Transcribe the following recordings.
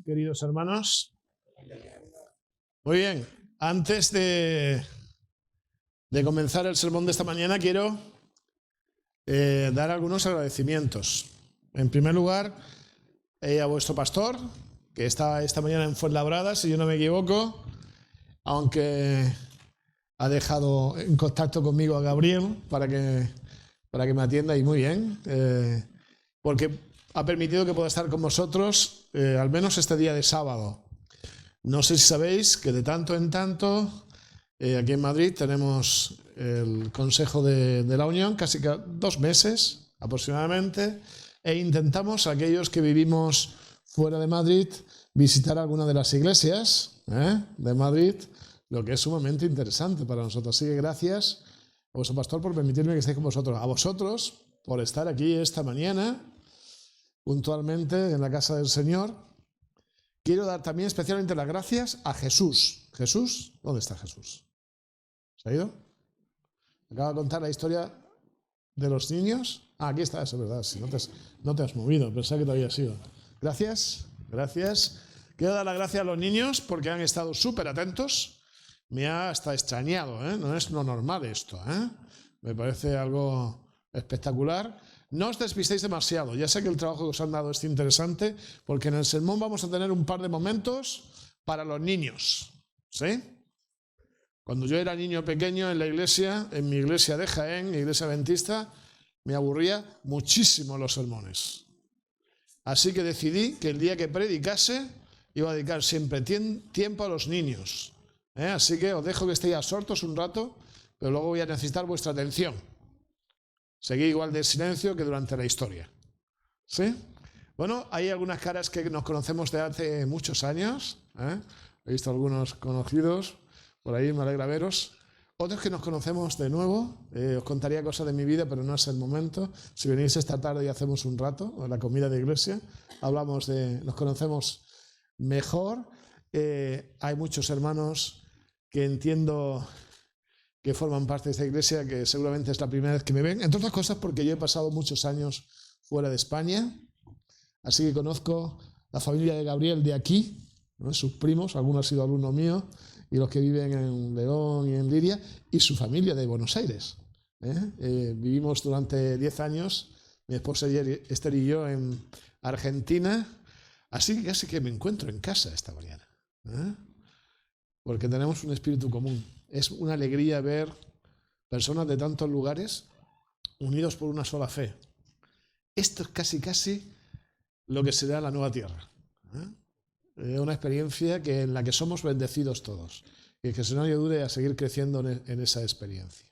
queridos hermanos. Muy bien, antes de comenzar el sermón de esta mañana quiero dar algunos agradecimientos. En primer lugar, a vuestro pastor, que está esta mañana en Fuenlabrada, si yo no me equivoco, aunque ha dejado en contacto conmigo a Gabriel para que me atienda, y muy bien, porque ha permitido que pueda estar con vosotros al menos este día de sábado. No sé si sabéis que de tanto en tanto aquí en Madrid tenemos el Consejo de la Unión, casi 2 meses aproximadamente, e intentamos, aquellos que vivimos fuera de Madrid, visitar alguna de las iglesias de Madrid, lo que es sumamente interesante para nosotros. Así que gracias a vuestro pastor por permitirme que esté con vosotros. A vosotros por estar aquí esta mañana, puntualmente en la casa del Señor. Quiero dar también especialmente las gracias a Jesús. ¿Jesús? ¿Dónde está Jesús? ¿Se ha ido? Acaba de contar la historia de los niños. Ah, aquí está, eso es verdad. Si no te has movido, pensaba que te habías ido. Gracias, gracias. Quiero dar las gracias a los niños porque han estado súper atentos. Me ha hasta extrañado, no es lo normal esto, Me parece algo espectacular. No os despistéis demasiado. Ya sé que el trabajo que os han dado es interesante, porque en el sermón vamos a tener un par de momentos para los niños, ¿sí? Cuando yo era niño pequeño en la iglesia, en mi iglesia de Jaén, iglesia adventista, me aburría muchísimo los sermones. Así que decidí que el día que predicase iba a dedicar siempre tiempo a los niños. Así que os dejo que estéis absortos un rato, pero luego voy a necesitar vuestra atención. Seguí igual de silencio que durante la historia. ¿Sí? Bueno, hay algunas caras que nos conocemos de hace muchos años. He visto algunos conocidos por ahí, me alegra veros. Otros que nos conocemos de nuevo. Os contaría cosas de mi vida, pero no es el momento. Si venís esta tarde y hacemos un rato, en la comida de iglesia, nos conocemos mejor. Hay muchos hermanos que entiendo que forman parte de esta iglesia, que seguramente es la primera vez que me ven, entre otras cosas porque yo he pasado muchos años fuera de España, así que conozco la familia de Gabriel de aquí, sus primos, algunos han sido alumnos míos, y los que viven en León y en Liria, y su familia de Buenos Aires. Vivimos durante 10 años, mi esposa Esther y yo, en Argentina, así que casi que me encuentro en casa esta mañana, porque tenemos un espíritu común. Es una alegría ver personas de tantos lugares unidos por una sola fe. Esto es casi lo que será la nueva tierra. Es una experiencia en la que somos bendecidos todos. Y que el Señor ayude a seguir creciendo en esa experiencia.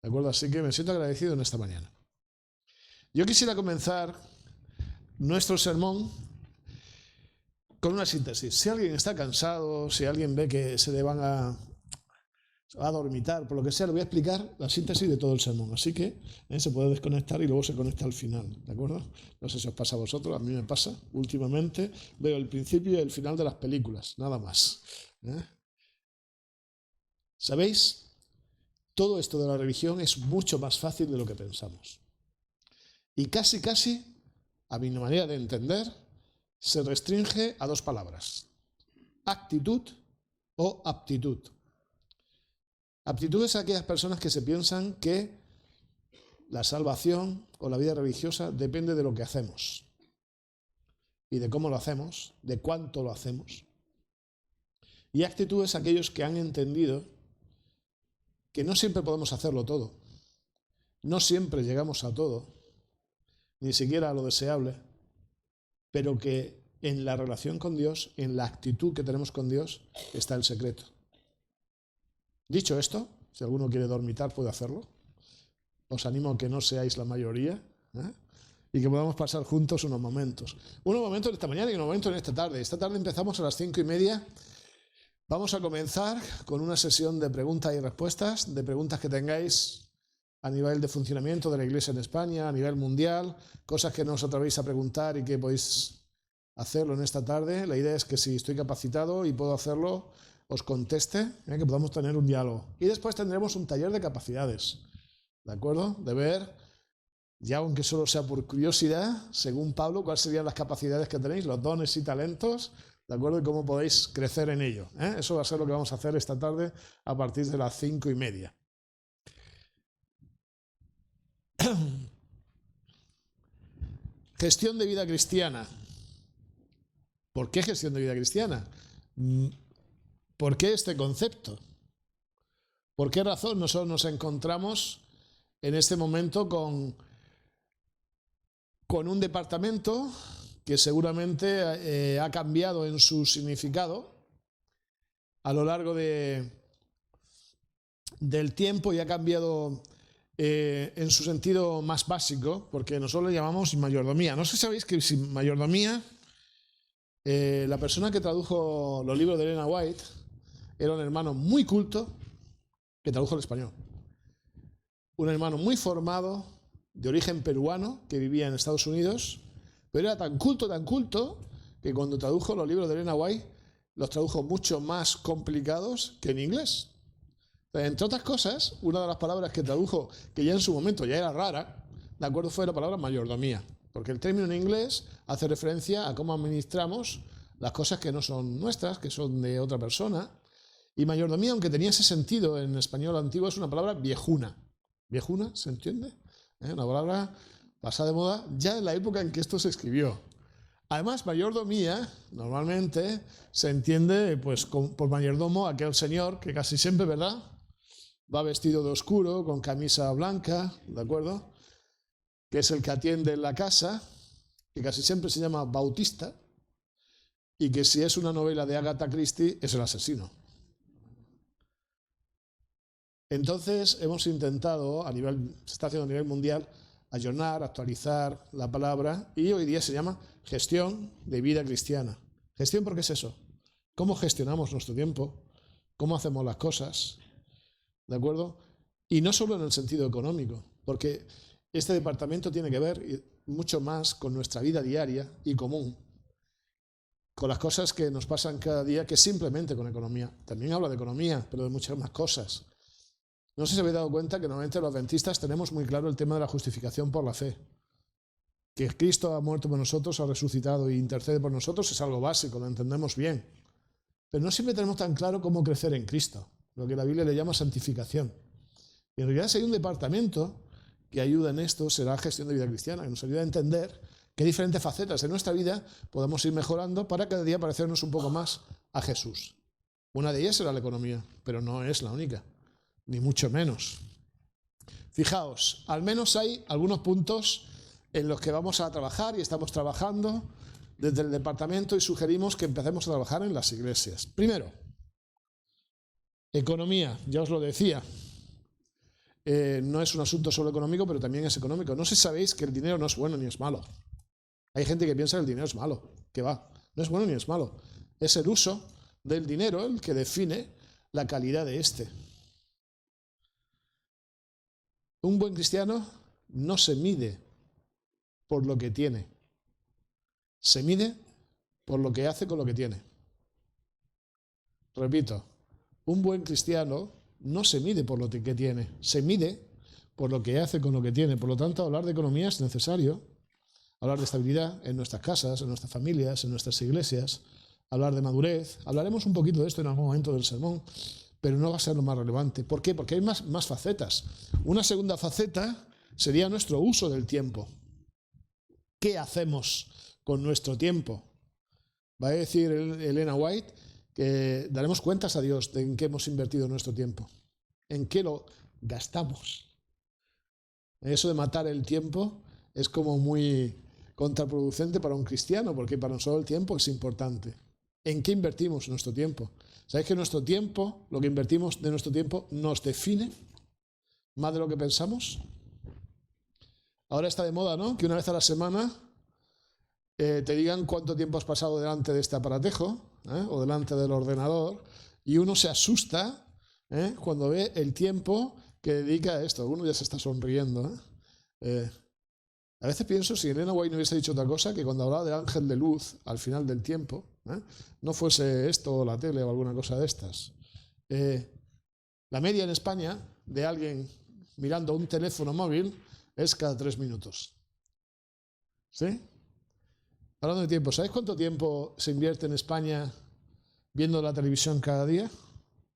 ¿De acuerdo? Así que me siento agradecido en esta mañana. Yo quisiera comenzar nuestro sermón con una síntesis. Si alguien está cansado, si alguien ve que se le van a dormitar, por lo que sea, le voy a explicar la síntesis de todo el sermón. Así que se puede desconectar y luego se conecta al final, ¿de acuerdo? No sé si os pasa a vosotros, a mí me pasa últimamente. Veo el principio y el final de las películas, nada más. ¿Sabéis? Todo esto de la religión es mucho más fácil de lo que pensamos. Y casi, a mi manera de entender, se restringe a 2 palabras: actitud o aptitud. Aptitud es a aquellas personas que se piensan que la salvación o la vida religiosa depende de lo que hacemos y de cómo lo hacemos, de cuánto lo hacemos. Y actitud es aquellos que han entendido que no siempre podemos hacerlo todo, no siempre llegamos a todo, ni siquiera a lo deseable, pero que en la relación con Dios, en la actitud que tenemos con Dios, está el secreto. Dicho esto, si alguno quiere dormitar puede hacerlo. Os animo a que no seáis la mayoría y que podamos pasar juntos unos momentos. Unos momentos esta mañana y unos momentos en esta tarde. Esta tarde empezamos a las 5:30. Vamos a comenzar con una sesión de preguntas y respuestas, de preguntas que tengáis a nivel de funcionamiento de la Iglesia en España, a nivel mundial, cosas que no os atrevéis a preguntar y que podéis hacerlo en esta tarde. La idea es que si estoy capacitado y puedo hacerlo, os conteste, que podamos tener un diálogo. Y después tendremos un taller de capacidades, ¿de acuerdo? De ver ya aunque solo sea por curiosidad, según Pablo, cuáles serían las capacidades que tenéis, los dones y talentos, ¿de acuerdo? Y cómo podéis crecer en ello. Eso va a ser lo que vamos a hacer esta tarde a partir de las 5:30. Gestión de vida cristiana. ¿Por qué gestión de vida cristiana? ¿Por qué este concepto? ¿Por qué razón nosotros nos encontramos en este momento con un departamento que seguramente ha cambiado en su significado a lo largo del tiempo y ha cambiado en su sentido más básico, porque nosotros le llamamos mayordomía? No sé si sabéis que sin mayordomía, la persona que tradujo los libros de Elena White era un hermano muy culto que tradujo el español. Un hermano muy formado, de origen peruano, que vivía en Estados Unidos, pero era tan culto, que cuando tradujo los libros de Elena White, los tradujo mucho más complicados que en inglés. Entre otras cosas, una de las palabras que tradujo, que ya en su momento ya era rara, de acuerdo, fue la palabra mayordomía, porque el término en inglés hace referencia a cómo administramos las cosas que no son nuestras, que son de otra persona. Y mayordomía, aunque tenía ese sentido en español antiguo, es una palabra viejuna. ¿Viejuna? ¿Se entiende? Una palabra pasada de moda ya en la época en que esto se escribió. Además, mayordomía normalmente se entiende pues, por mayordomo aquel señor que casi siempre, ¿verdad?, va vestido de oscuro, con camisa blanca, ¿de acuerdo?, que es el que atiende en la casa, que casi siempre se llama Bautista, y que si es una novela de Agatha Christie es el asesino. Entonces hemos intentado, se está haciendo a nivel mundial, ayornar, actualizar la palabra, y hoy día se llama gestión de vida cristiana. ¿Gestión por qué es eso? ¿Cómo gestionamos nuestro tiempo? ¿Cómo hacemos las cosas? ¿De acuerdo? Y no solo en el sentido económico, porque este departamento tiene que ver mucho más con nuestra vida diaria y común, con las cosas que nos pasan cada día, que simplemente con economía. También habla de economía, pero de muchas más cosas. No sé si os habéis dado cuenta que normalmente los adventistas tenemos muy claro el tema de la justificación por la fe. Que Cristo ha muerto por nosotros, ha resucitado e intercede por nosotros es algo básico, lo entendemos bien. Pero no siempre tenemos tan claro cómo crecer en Cristo, lo que la Biblia le llama santificación. Y en realidad si hay un departamento que ayuda en esto, será gestión de vida cristiana, que nos ayuda a entender qué diferentes facetas de nuestra vida podemos ir mejorando para cada día parecernos un poco más a Jesús. Una de ellas será la economía, pero no es la única, ni mucho menos. Fijaos, al menos hay algunos puntos en los que vamos a trabajar y estamos trabajando desde el departamento y sugerimos que empecemos a trabajar en las iglesias. Primero, economía, ya os lo decía. No es un asunto solo económico, pero también es económico. No sé si sabéis que el dinero no es bueno ni es malo. Hay gente que piensa que el dinero es malo, que va, no es bueno ni es malo. Es el uso del dinero el que define la calidad de este. Un buen cristiano no se mide por lo que tiene, se mide por lo que hace con lo que tiene. Repito, un buen cristiano no se mide por lo que tiene, se mide por lo que hace con lo que tiene. Por lo tanto, hablar de economía es necesario, hablar de estabilidad en nuestras casas, en nuestras familias, en nuestras iglesias, hablar de madurez. Hablaremos un poquito de esto en algún momento del sermón, pero no va a ser lo más relevante. ¿Por qué? Porque hay más facetas. Una segunda faceta sería nuestro uso del tiempo. ¿Qué hacemos con nuestro tiempo? Va a decir Elena White que daremos cuentas a Dios de en qué hemos invertido nuestro tiempo, en qué lo gastamos. Eso de matar el tiempo es como muy contraproducente para un cristiano, porque para nosotros el tiempo es importante. ¿En qué invertimos nuestro tiempo? ¿Sabéis que nuestro tiempo, lo que invertimos de nuestro tiempo, nos define más de lo que pensamos? Ahora está de moda, ¿no?, que una vez a la semana te digan cuánto tiempo has pasado delante de este aparatejo o delante del ordenador, y uno se asusta cuando ve el tiempo que dedica a esto. Uno ya se está sonriendo. A veces pienso, si Elena White no hubiese dicho otra cosa, que cuando hablaba del ángel de luz al final del tiempo, no fuese esto o la tele o alguna cosa de estas. La media en España de alguien mirando un teléfono móvil es cada 3 minutos. ¿Sí? Hablando de tiempo, ¿sabéis cuánto tiempo se invierte en España viendo la televisión cada día?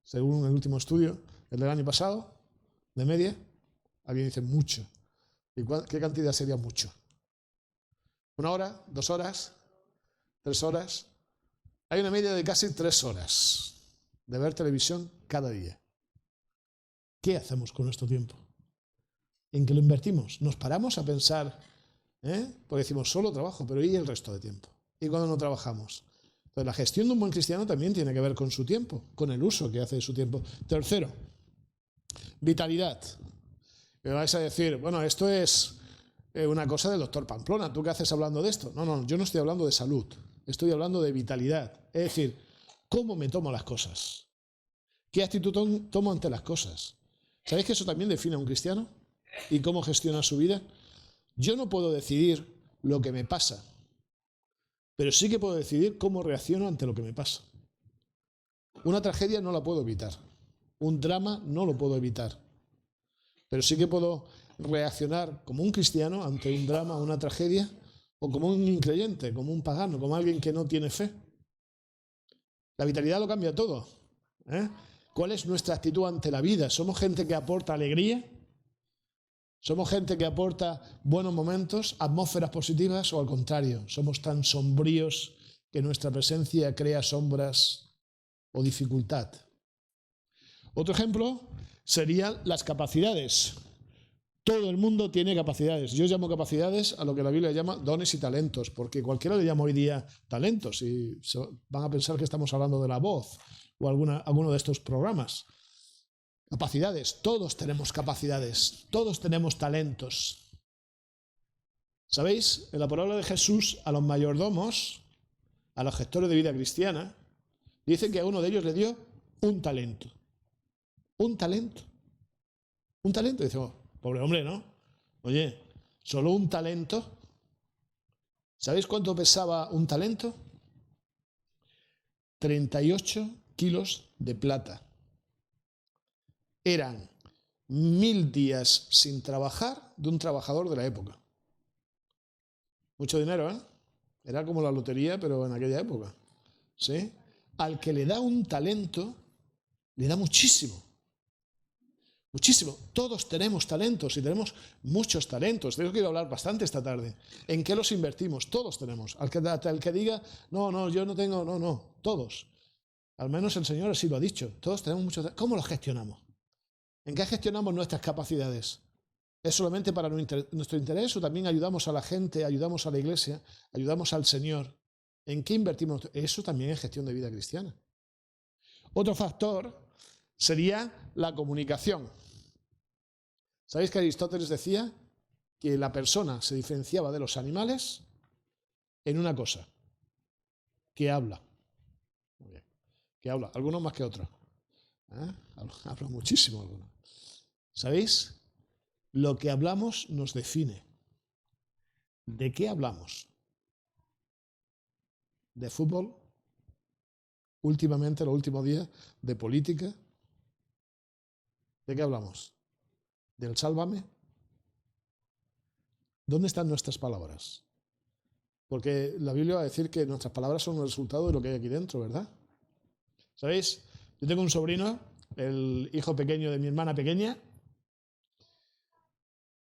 Según el último estudio, el del año pasado, de media, alguien dice mucho. ¿Y qué cantidad sería mucho? ¿1 hora? ¿2 horas? ¿3 horas? Hay una media de casi 3 horas de ver televisión cada día. ¿Qué hacemos con nuestro tiempo? ¿En qué lo invertimos? ¿Nos paramos a pensar? Porque decimos, solo trabajo, pero ¿y el resto de tiempo? ¿Y cuando no trabajamos? Entonces, la gestión de un buen cristiano también tiene que ver con su tiempo, con el uso que hace de su tiempo. Tercero, vitalidad. Me vais a decir, bueno, esto es una cosa del doctor Pamplona. ¿Tú qué haces hablando de esto? No, yo no estoy hablando de salud. Estoy hablando de vitalidad. Es decir, ¿cómo me tomo las cosas? ¿Qué actitud tomo ante las cosas? ¿Sabéis que eso también define a un cristiano? ¿Y cómo gestiona su vida? Yo no puedo decidir lo que me pasa, pero sí que puedo decidir cómo reacciono ante lo que me pasa. Una tragedia no la puedo evitar. Un drama no lo puedo evitar. Pero sí que puedo reaccionar como un cristiano ante un drama, una tragedia, o como un increyente, como un pagano, como alguien que no tiene fe. La vitalidad lo cambia todo. ¿Cuál es nuestra actitud ante la vida? ¿Somos gente que aporta alegría? ¿Somos gente que aporta buenos momentos, atmósferas positivas, o al contrario, somos tan sombríos que nuestra presencia crea sombras o dificultad? Otro ejemplo serían las capacidades. Todo el mundo tiene capacidades. Yo llamo capacidades a lo que la Biblia llama dones y talentos, porque cualquiera le llama hoy día talentos y van a pensar que estamos hablando de La Voz o alguno de estos programas. Capacidades, todos tenemos capacidades, todos tenemos talentos. ¿Sabéis? En la palabra de Jesús a los mayordomos, a los gestores de vida cristiana, dicen que a uno de ellos le dio un talento. Un talento. Un talento. Y decimos, pobre hombre, ¿no? Oye, ¿solo un talento? ¿Sabéis cuánto pesaba un talento? 38 kilos de plata. Eran 1000 días sin trabajar de un trabajador de la época. Mucho dinero, ¿eh? Era como la lotería, pero en aquella época. ¿Sí? Al que le da un talento, le da muchísimo. Muchísimo. Todos tenemos talentos y tenemos muchos talentos. De eso quiero hablar bastante esta tarde. ¿En qué los invertimos? Todos tenemos. Al que diga, no, yo no tengo, no, todos. Al menos el Señor así lo ha dicho. Todos tenemos muchos talentos. ¿Cómo los gestionamos? ¿En qué gestionamos nuestras capacidades? ¿Es solamente para nuestro interés o también ayudamos a la gente, ayudamos a la iglesia, ayudamos al Señor? ¿En qué invertimos? Eso también es gestión de vida cristiana. Otro factor sería la comunicación. ¿Sabéis que Aristóteles decía que la persona se diferenciaba de los animales en una cosa? Que habla. Muy bien. Que habla, algunos más que otros. Habla muchísimo algunos. ¿Sabéis? Lo que hablamos nos define. ¿De qué hablamos? ¿De fútbol? Últimamente, los últimos días, ¿de política? ¿De qué hablamos? ¿Del sálvame? ¿Dónde están nuestras palabras? Porque la Biblia va a decir que nuestras palabras son el resultado de lo que hay aquí dentro, ¿verdad? ¿Sabéis? Yo tengo un sobrino, el hijo pequeño de mi hermana pequeña,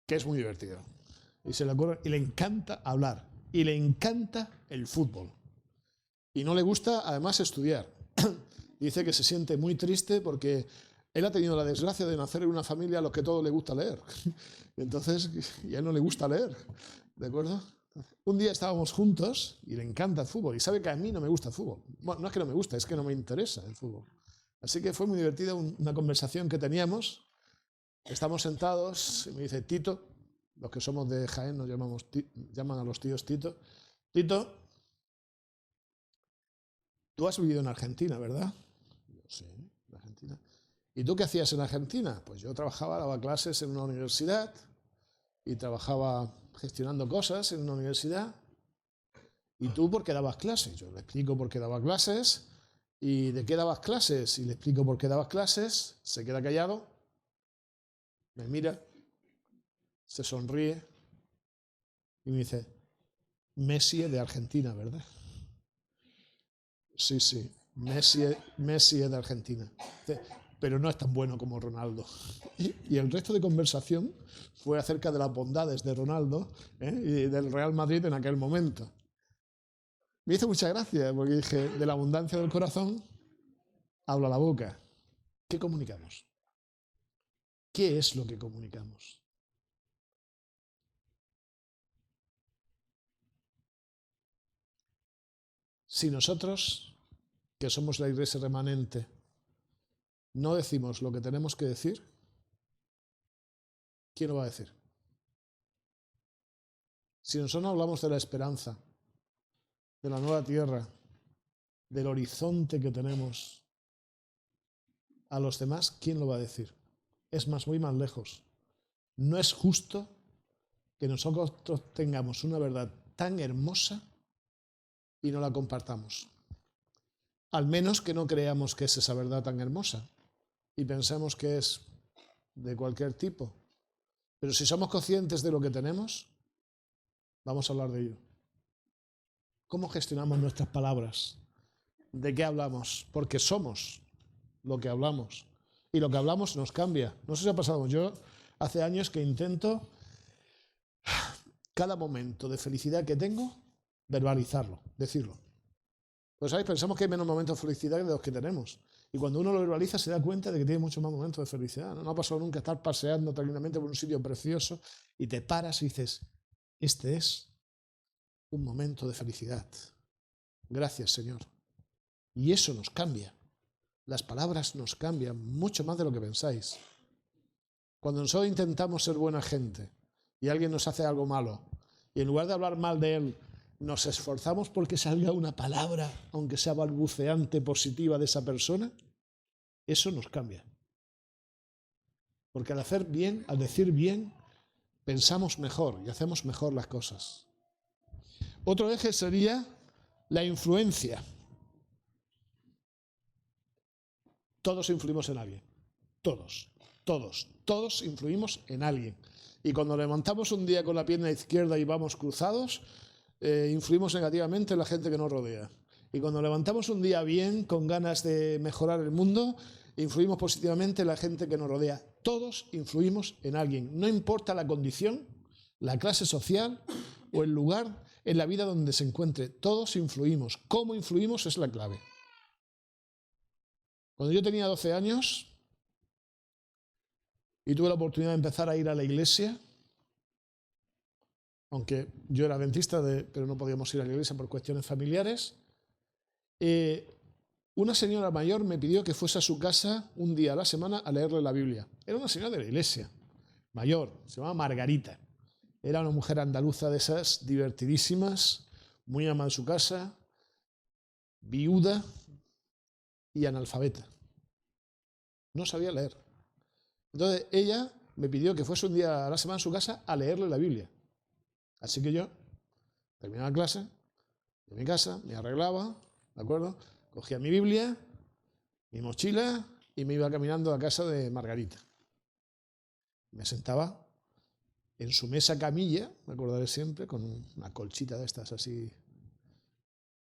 que es muy divertido. Y le encanta hablar. Y le encanta el fútbol. Y no le gusta, además, estudiar. Dice que se siente muy triste porque él ha tenido la desgracia de nacer en una familia a los que todo le gusta leer. Entonces, y a él no le gusta leer. ¿De acuerdo? Un día estábamos juntos y le encanta el fútbol. Y sabe que a mí no me gusta el fútbol. Bueno, no es que no me gusta, es que no me interesa el fútbol. Así que fue muy divertida una conversación que teníamos. Estamos sentados y me dice, Tito, los que somos de Jaén nos llaman a los tíos Tito. Tito, tú has vivido en Argentina, ¿verdad? Yo, sí, en Argentina. ¿Y tú qué hacías en Argentina? Pues yo daba clases en una universidad y trabajaba gestionando cosas en una universidad. ¿Y tú por qué dabas clases? Yo le explico por qué daba clases. ¿Y de qué dabas clases? Y le explico por qué dabas clases. Se queda callado, me mira se sonríe y me dice, Messi es de Argentina, ¿verdad? Sí, sí, Messi es de Argentina. Dice, pero no es tan bueno como Ronaldo. Y el resto de conversación fue acerca de las bondades de Ronaldo y del Real Madrid en aquel momento. Me hizo mucha gracia porque dije, de la abundancia del corazón habla la boca. ¿Qué comunicamos? ¿Qué es lo que comunicamos? Si nosotros, que somos la iglesia remanente, no decimos lo que tenemos que decir, ¿quién lo va a decir? Si nosotros no hablamos de la esperanza, de la nueva tierra, del horizonte que tenemos a los demás, ¿quién lo va a decir? Es más, voy más lejos. No es justo que nosotros tengamos una verdad tan hermosa y no la compartamos. Al menos que no creamos que es esa verdad tan hermosa y pensemos que es de cualquier tipo. Pero si somos conscientes de lo que tenemos, vamos a hablar de ello. ¿Cómo gestionamos nuestras palabras? ¿De qué hablamos? Porque somos lo que hablamos. Y lo que hablamos nos cambia. No sé si ha pasado. Yo hace años que intento cada momento de felicidad que tengo, verbalizarlo, decirlo. Pues ¿sabéis? Pensamos que hay menos momentos de felicidad de los que tenemos. Y cuando uno lo verbaliza se da cuenta de que tiene muchos más momentos de felicidad. No ha pasado nunca estar paseando tranquilamente por un sitio precioso y te paras y dices, este es un momento de felicidad. Gracias, Señor. Y eso nos cambia. Las palabras nos cambian mucho más de lo que pensáis. Cuando nosotros intentamos ser buena gente y alguien nos hace algo malo, y en lugar de hablar mal de él, nos esforzamos porque salga una palabra, aunque sea balbuceante, positiva de esa persona, eso nos cambia. Porque al hacer bien, al decir bien, pensamos mejor y hacemos mejor las cosas. Otro eje sería la influencia. Todos influimos en alguien. Todos influimos en alguien. Y cuando levantamos un día con la pierna izquierda y vamos cruzados, influimos negativamente en la gente que nos rodea. Y cuando levantamos un día bien, con ganas de mejorar el mundo, influimos positivamente en la gente que nos rodea. Todos influimos en alguien. No importa la condición, la clase social o el lugar en la vida donde se encuentre. Todos influimos. ¿Cómo influimos? Es la clave. Cuando yo tenía 12 años y tuve la oportunidad de empezar a ir a la iglesia, aunque yo era adventista, pero no podíamos ir a la iglesia por cuestiones familiares, una señora mayor me pidió que fuese a su casa un día a la semana a leerle la Biblia. Era una señora de la iglesia, mayor, se llamaba Margarita. Era una mujer andaluza de esas, divertidísimas, muy ama en su casa, viuda y analfabeta. No sabía leer. Entonces ella me pidió que fuese un día a la semana a su casa a leerle la Biblia. Así que yo terminaba la clase, en mi casa, me arreglaba, ¿de acuerdo? Cogía mi Biblia, mi mochila y me iba caminando a casa de Margarita. Me sentaba en su mesa camilla, me acordaré siempre, con una colchita de estas así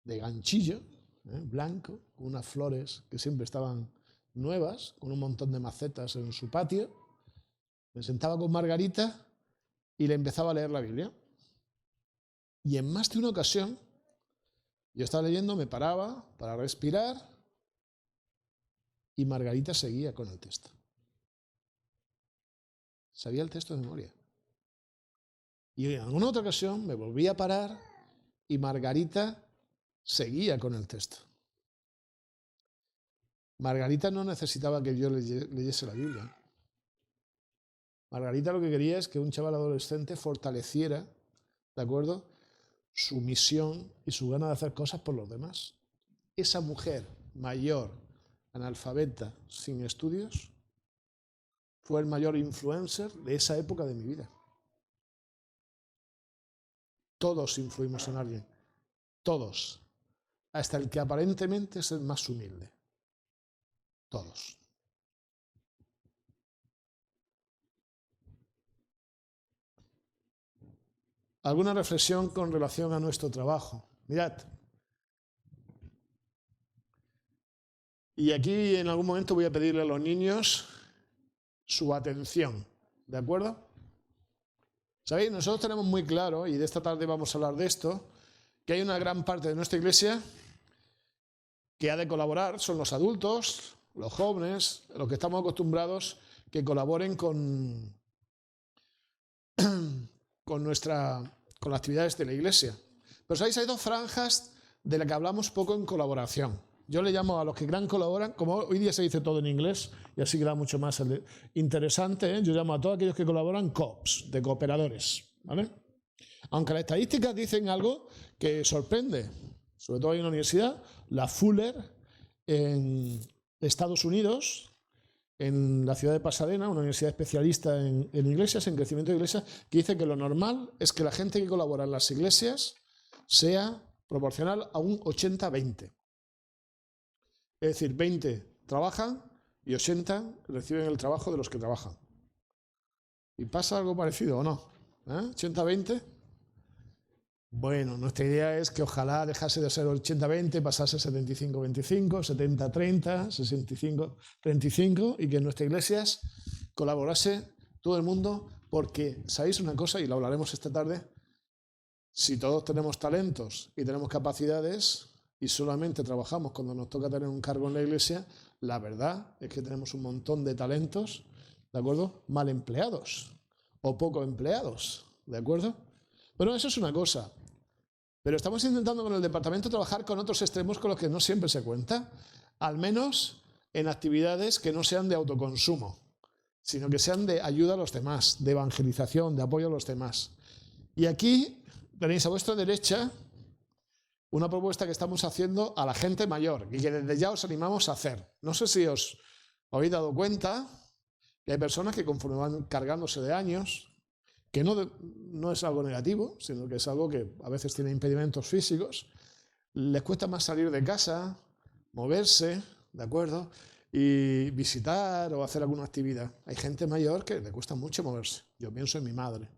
de ganchillo, blanco, con unas flores que siempre estaban nuevas, con un montón de macetas en su patio. Me sentaba con Margarita y le empezaba a leer la Biblia. Y en más de una ocasión, yo estaba leyendo, me paraba para respirar y Margarita seguía con el texto. Sabía el texto de memoria. Y en alguna otra ocasión me volví a parar y Margarita seguía con el texto. Margarita no necesitaba que yo leyese la Biblia. Margarita lo que quería es que un chaval adolescente fortaleciera, ¿de acuerdo?, su misión y su gana de hacer cosas por los demás. Esa mujer mayor, analfabeta, sin estudios, fue el mayor influencer de esa época de mi vida. Todos influimos en alguien. Todos. Hasta el que aparentemente es el más humilde. Todos. alguna reflexión con relación a nuestro trabajo. Mirad. Y aquí en algún momento voy a pedirle a los niños su atención, ¿de acuerdo? ¿Sabéis? Nosotros tenemos muy claro, y de esta tarde vamos a hablar de esto, que hay una gran parte de nuestra iglesia que ha de colaborar, son los adultos, los jóvenes, los que estamos acostumbrados que colaboren con las actividades de la iglesia. Pero sabéis, hay dos franjas de las que hablamos poco en colaboración. Yo le llamo a los que gran colaboran, como hoy día se dice todo en inglés, y así queda mucho más interesante, yo llamo a todos aquellos que colaboran COPs, de cooperadores, ¿vale? Aunque las estadísticas dicen algo que sorprende, sobre todo hay una universidad, la Fuller, en Estados Unidos, en la ciudad de Pasadena, una universidad especialista en iglesias, en crecimiento de iglesias, que dice que lo normal es que la gente que colabora en las iglesias sea proporcional a un 80-20. Es decir, 20 trabajan y 80 reciben el trabajo de los que trabajan. ¿Y pasa algo parecido o no? ¿Eh? ¿80-20? Bueno, nuestra idea es que ojalá dejase de ser 80-20, pasase 75-25, 70-30, 65-35 y que en nuestras iglesias colaborase todo el mundo, porque sabéis una cosa, y lo hablaremos esta tarde, si todos tenemos talentos y tenemos capacidades y solamente trabajamos cuando nos toca tener un cargo en la iglesia, la verdad es que tenemos un montón de talentos, ¿de acuerdo? Mal empleados o poco empleados, ¿de acuerdo? Bueno, eso es una cosa. Pero estamos intentando con el departamento trabajar con otros extremos con los que no siempre se cuenta, al menos en actividades que no sean de autoconsumo, sino que sean de ayuda a los demás, de evangelización, de apoyo a los demás. Y aquí tenéis a vuestra derecha una propuesta que estamos haciendo a la gente mayor y que desde ya os animamos a hacer. No sé si os habéis dado cuenta que hay personas que conforme van cargándose de años, que no es algo negativo, sino que es algo que a veces tiene impedimentos físicos, les cuesta más salir de casa, moverse, ¿de acuerdo? Y visitar o hacer alguna actividad. Hay gente mayor que le cuesta mucho moverse. Yo pienso en mi madre.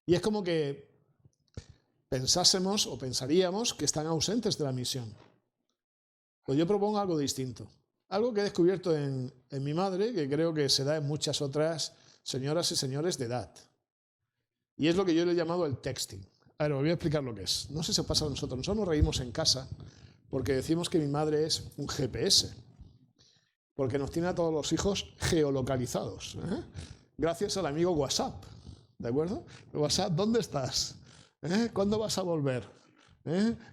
Y es como que pensásemos o pensaríamos que están ausentes de la misión. Pues yo propongo algo distinto. Algo que he descubierto en mi madre, que creo que se da en muchas otras señoras y señores de edad. Y es lo que yo le he llamado el texting. A ver, os voy a explicar lo que es. No sé si os pasa a nosotros. Nosotros nos reímos en casa porque decimos que mi madre es un GPS. Porque nos tiene a todos los hijos geolocalizados. Gracias al amigo WhatsApp. ¿De acuerdo? WhatsApp, ¿dónde estás? ¿Cuándo vas a volver?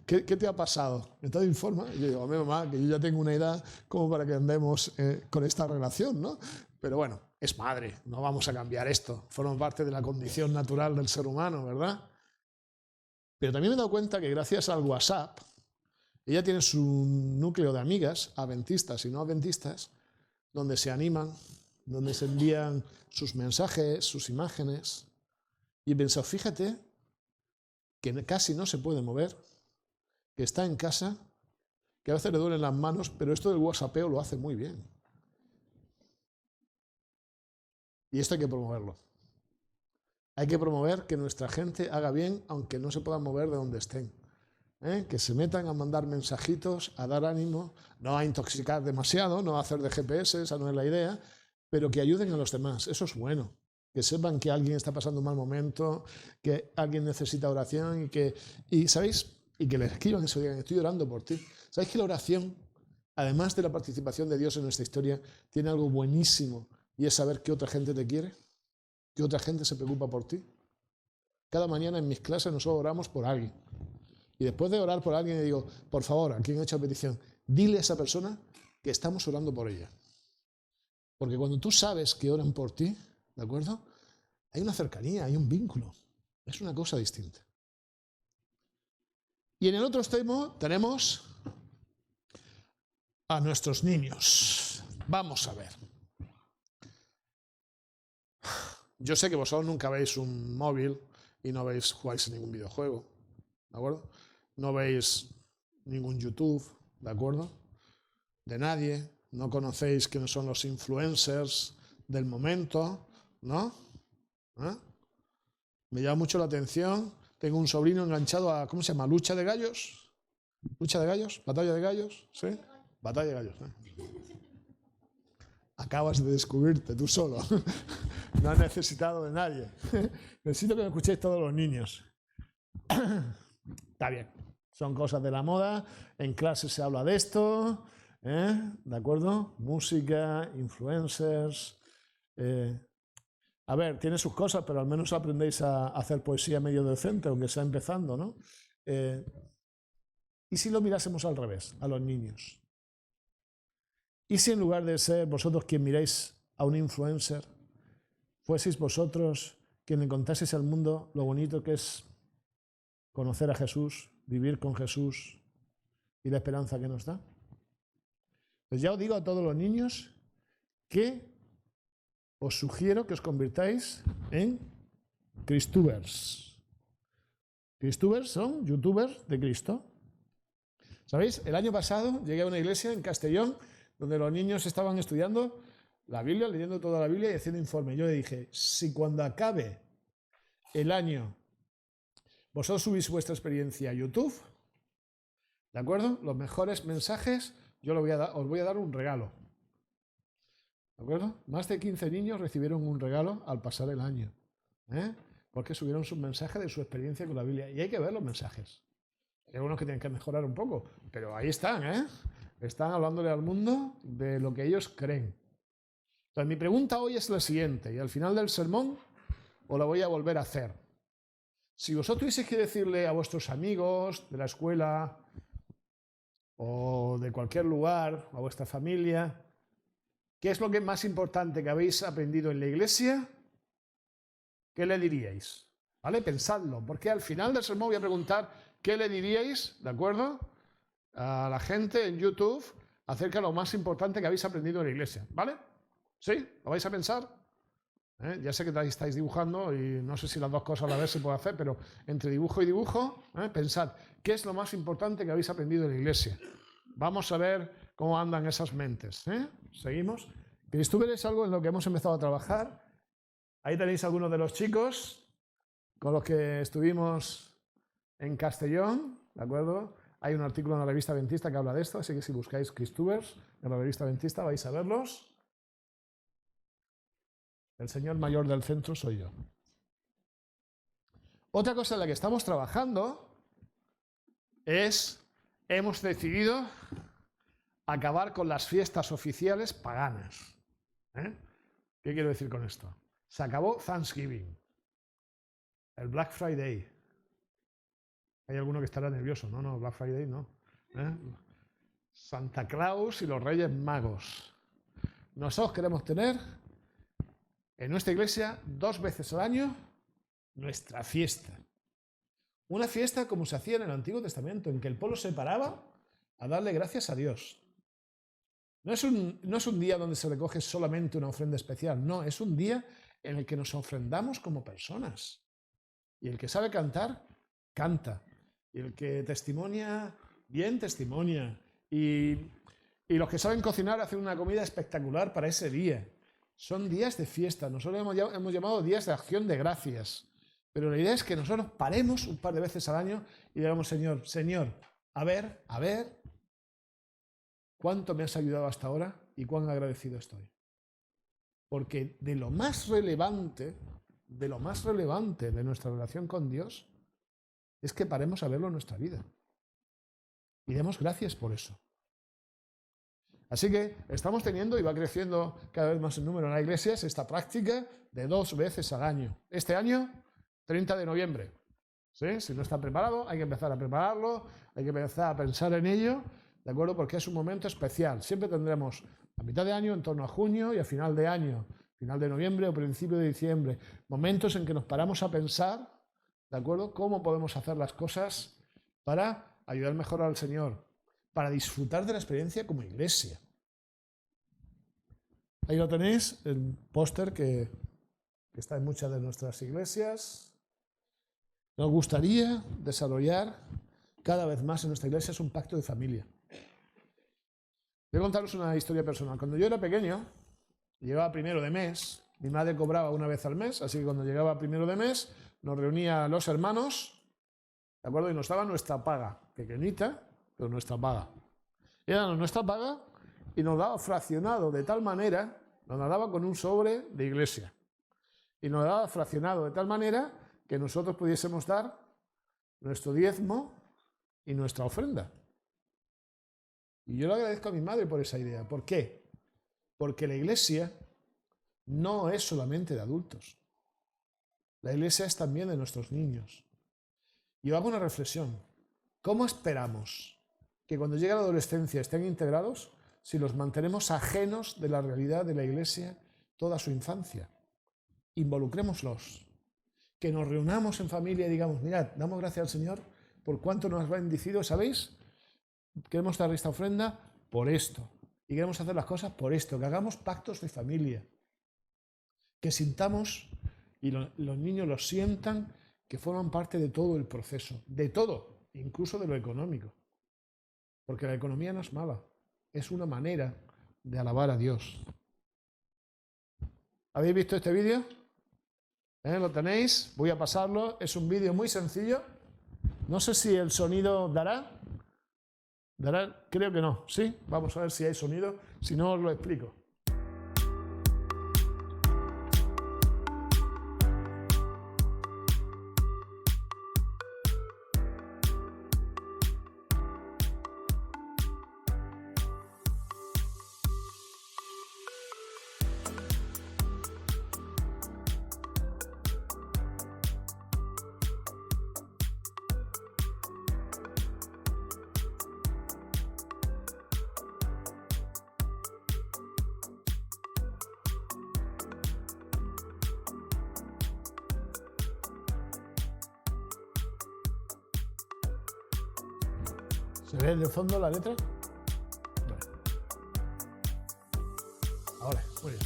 ¿Qué te ha pasado? Entonces informa. Y yo digo, a mi mamá, que yo ya tengo una edad como para que andemos con esta relación, ¿no? Pero bueno, es madre, no vamos a cambiar esto. Forma parte de la condición natural del ser humano, ¿verdad? Pero también me he dado cuenta que gracias al WhatsApp, ella tiene su núcleo de amigas, adventistas y no adventistas, donde se animan, donde se envían sus mensajes, sus imágenes. Y he pensado, fíjate que casi no se puede mover, que está en casa, que a veces le duelen las manos, pero esto del WhatsAppeo lo hace muy bien. Y esto hay que promoverlo. Hay que promover que nuestra gente haga bien, aunque no se puedan mover de donde estén. Que se metan a mandar mensajitos, a dar ánimo, no a intoxicar demasiado, no a hacer de GPS, esa no es la idea, pero que ayuden a los demás. Eso es bueno. Que sepan que alguien está pasando un mal momento, que alguien necesita oración ¿sabéis? Y que les escriban eso, digan, estoy orando por ti. ¿Sabéis que la oración, además de la participación de Dios en nuestra historia, tiene algo buenísimo? Y es saber que otra gente te quiere, que otra gente se preocupa por ti. Cada mañana en mis clases nosotros oramos por alguien. Y después de orar por alguien le digo, por favor, a quien ha hecho petición, dile a esa persona que estamos orando por ella. Porque cuando tú sabes que oran por ti, ¿de acuerdo? Hay una cercanía, hay un vínculo. Es una cosa distinta. Y en el otro extremo tenemos a nuestros niños. Vamos a ver. Yo sé que vosotros nunca veis un móvil y no jugáis en ningún videojuego, ¿de acuerdo? No veis ningún YouTube, ¿de acuerdo? De nadie. No conocéis quiénes son los influencers del momento, ¿no? Me llama mucho la atención. Tengo un sobrino enganchado a, ¿cómo se llama? ¿Lucha de gallos? ¿Lucha de gallos? ¿Batalla de gallos? ¿Sí? Batalla de gallos. Acabas de descubrirte tú solo. No has necesitado de nadie. Necesito que me escuchéis todos los niños. Está bien. Son cosas de la moda. En clase se habla de esto. ¿De acuerdo? Música, influencers. A ver, tiene sus cosas, pero al menos aprendéis a hacer poesía medio decente, aunque sea empezando, ¿no? ¿Y si lo mirásemos al revés, a los niños? ¿Y si en lugar de ser vosotros quien miráis a un influencer, fueseis vosotros quien le contaseis al mundo lo bonito que es conocer a Jesús, vivir con Jesús y la esperanza que nos da? Pues ya os digo a todos los niños que os sugiero que os convirtáis en Cristubers. Cristubers son youtubers de Cristo. ¿Sabéis? El año pasado llegué a una iglesia en Castellón donde los niños estaban estudiando la Biblia, leyendo toda la Biblia y haciendo informe. Yo le dije, si cuando acabe el año vosotros subís vuestra experiencia a YouTube, ¿de acuerdo? Los mejores mensajes, yo os voy a dar un regalo. ¿De acuerdo? Más de 15 niños recibieron un regalo al pasar el año. Porque subieron sus mensajes de su experiencia con la Biblia. Y hay que ver los mensajes. Hay algunos que tienen que mejorar un poco, pero ahí están, Están hablándole al mundo de lo que ellos creen. Entonces, mi pregunta hoy es la siguiente, y al final del sermón os la voy a volver a hacer. Si vosotros tuvieseis que decirle a vuestros amigos de la escuela o de cualquier lugar, a vuestra familia, ¿qué es lo que más importante que habéis aprendido en la iglesia? ¿Qué le diríais? ¿Vale? Pensadlo, porque al final del sermón voy a preguntar qué le diríais, ¿de acuerdo?, a la gente en YouTube acerca de lo más importante que habéis aprendido en la iglesia, ¿vale? ¿Sí? ¿Lo vais a pensar? Ya sé que estáis dibujando y no sé si las dos cosas a la vez se puede hacer, pero entre dibujo y dibujo, pensad, ¿qué es lo más importante que habéis aprendido en la iglesia? Vamos a ver cómo andan esas mentes. ¿Seguimos? Cristúber es algo en lo que hemos empezado a trabajar. Ahí tenéis algunos de los chicos con los que estuvimos en Castellón, ¿de acuerdo? Hay un artículo en la revista Adventista que habla de esto, así que si buscáis Cristúbers en la revista Adventista vais a verlos. El señor mayor del centro soy yo. Otra cosa en la que estamos trabajando es, hemos decidido acabar con las fiestas oficiales paganas. ¿Qué quiero decir con esto? Se acabó Thanksgiving, el Black Friday. Hay alguno que estará nervioso. No, Black Friday no. Santa Claus y los Reyes Magos. Nosotros queremos tener en nuestra iglesia 2 veces al año nuestra fiesta. Una fiesta como se hacía en el Antiguo Testamento, en que el pueblo se paraba a darle gracias a Dios. No es un día donde se recoge solamente una ofrenda especial, no, es un día en el que nos ofrendamos como personas. Y el que sabe cantar, canta. Y el que testimonia, bien testimonia. Y los que saben cocinar hacen una comida espectacular para ese día. Son días de fiesta. Nosotros hemos llamado días de acción de gracias. Pero la idea es que nosotros paremos un par de veces al año y digamos, Señor, a ver, ¿cuánto me has ayudado hasta ahora y cuán agradecido estoy? Porque de lo más relevante de nuestra relación con Dios es que paremos a verlo en nuestra vida. Y demos gracias por eso. Así que estamos teniendo, y va creciendo cada vez más el número en la iglesia, esta práctica de 2 veces al año. Este año, 30 de noviembre. ¿Sí? Si no está preparado, hay que empezar a prepararlo, hay que empezar a pensar en ello, ¿de acuerdo? Porque es un momento especial. Siempre tendremos a mitad de año, en torno a junio, y a final de año, final de noviembre o principio de diciembre, momentos en que nos paramos a pensar, ¿de acuerdo?, cómo podemos hacer las cosas para ayudar mejor al Señor, para disfrutar de la experiencia como iglesia. Ahí lo tenéis, el póster que está en muchas de nuestras iglesias. Nos gustaría desarrollar cada vez más en nuestra iglesia es un pacto de familia. Voy a contaros una historia personal. Cuando yo era pequeño, llegaba primero de mes, mi madre cobraba una vez al mes, así que cuando llegaba primero de mes, nos reunía a los hermanos, ¿de acuerdo? Y nos daba nuestra paga, pequeñita, pero nuestra paga. Era nuestra paga y nos daba fraccionado de tal manera, nos la daba con un sobre de iglesia. Y nos daba fraccionado de tal manera que nosotros pudiésemos dar nuestro diezmo y nuestra ofrenda. Y yo le agradezco a mi madre por esa idea. ¿Por qué? Porque la iglesia no es solamente de adultos. La iglesia es también de nuestros niños. Y yo hago una reflexión. ¿Cómo esperamos que cuando llegue la adolescencia estén integrados si los mantenemos ajenos de la realidad de la iglesia toda su infancia? Involucrémoslos. Que nos reunamos en familia y digamos, mirad, damos gracias al Señor por cuánto nos ha bendecido, ¿sabéis? Queremos dar esta ofrenda por esto. Y queremos hacer las cosas por esto. Que hagamos pactos de familia. Que sintamos, y los niños lo sientan, que forman parte de todo el proceso. De todo, incluso de lo económico. Porque la economía no es mala. Es una manera de alabar a Dios. ¿Habéis visto este vídeo? ¿Lo tenéis? Voy a pasarlo. Es un vídeo muy sencillo. No sé si el sonido dará. ¿Dará? Creo que no. ¿Sí? Vamos a ver si hay sonido. Si no, os lo explico. ¿Se ve de fondo la letra? Vale. Ahora, muy bien.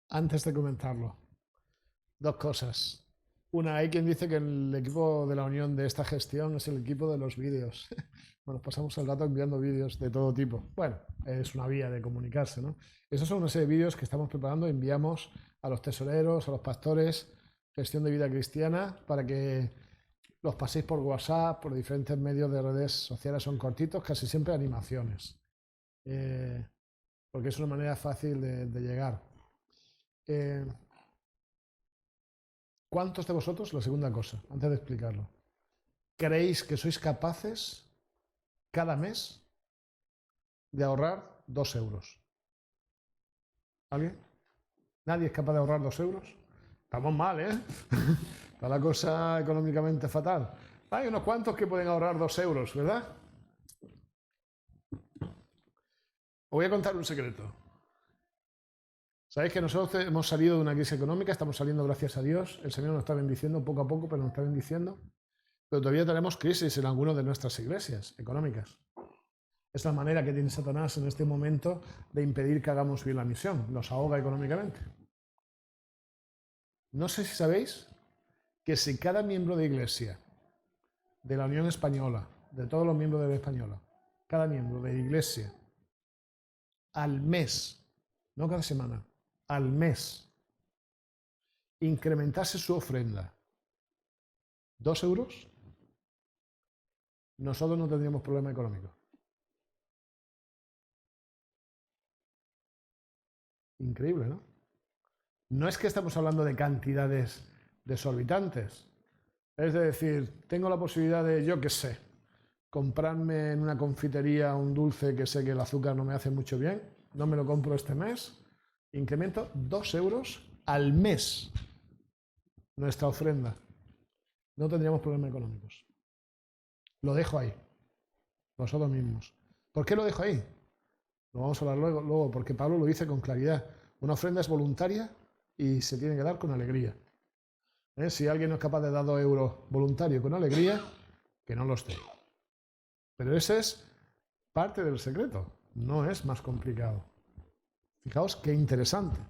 Antes de comentarlo, dos cosas. Una, hay quien dice que el equipo de la Unión de esta gestión es el equipo de los vídeos. Bueno, pasamos el rato enviando vídeos de todo tipo. Bueno, es una vía de comunicarse, ¿no? Esos son una serie de vídeos que estamos preparando, enviamos a los tesoreros, a los pastores, gestión de vida cristiana, para que los paséis por WhatsApp, por diferentes medios de redes sociales. Son cortitos, casi siempre animaciones. Porque es una manera fácil de llegar. ¿Cuántos de vosotros, la segunda cosa, antes de explicarlo, creéis que sois capaces cada mes de ahorrar 2 euros? ¿Alguien? ¿Nadie es capaz de ahorrar 2 euros? Estamos mal, ¿eh? Está la cosa económicamente fatal. Hay unos cuantos que pueden ahorrar 2 euros, ¿verdad? Os voy a contar un secreto. Sabéis que nosotros hemos salido de una crisis económica, estamos saliendo gracias a Dios, el Señor nos está bendiciendo poco a poco, pero nos está bendiciendo, pero todavía tenemos crisis en algunas de nuestras iglesias económicas. Es la manera que tiene Satanás en este momento de impedir que hagamos bien la misión, nos ahoga económicamente. No sé si sabéis que si cada miembro de iglesia de la Unión Española, de todos los miembros de la Española, cada miembro de iglesia, al mes, no cada semana, al mes, incrementase su ofrenda 2 euros, nosotros no tendríamos problema económico. Increíble, ¿no? No es que estamos hablando de cantidades desorbitantes. Es decir, tengo la posibilidad de, yo qué sé, comprarme en una confitería un dulce que sé que el azúcar no me hace mucho bien, no me lo compro este mes, incremento 2 euros al mes nuestra ofrenda. No tendríamos problemas económicos. Lo dejo ahí, nosotros mismos. ¿Por qué lo dejo ahí? Lo vamos a hablar luego porque Pablo lo dice con claridad. Una ofrenda es voluntaria y se tiene que dar con alegría. Si alguien no es capaz de dar 2 euros voluntarios con alegría, que no los dé. Pero ese es parte del secreto, no es más complicado. Fijaos qué interesante.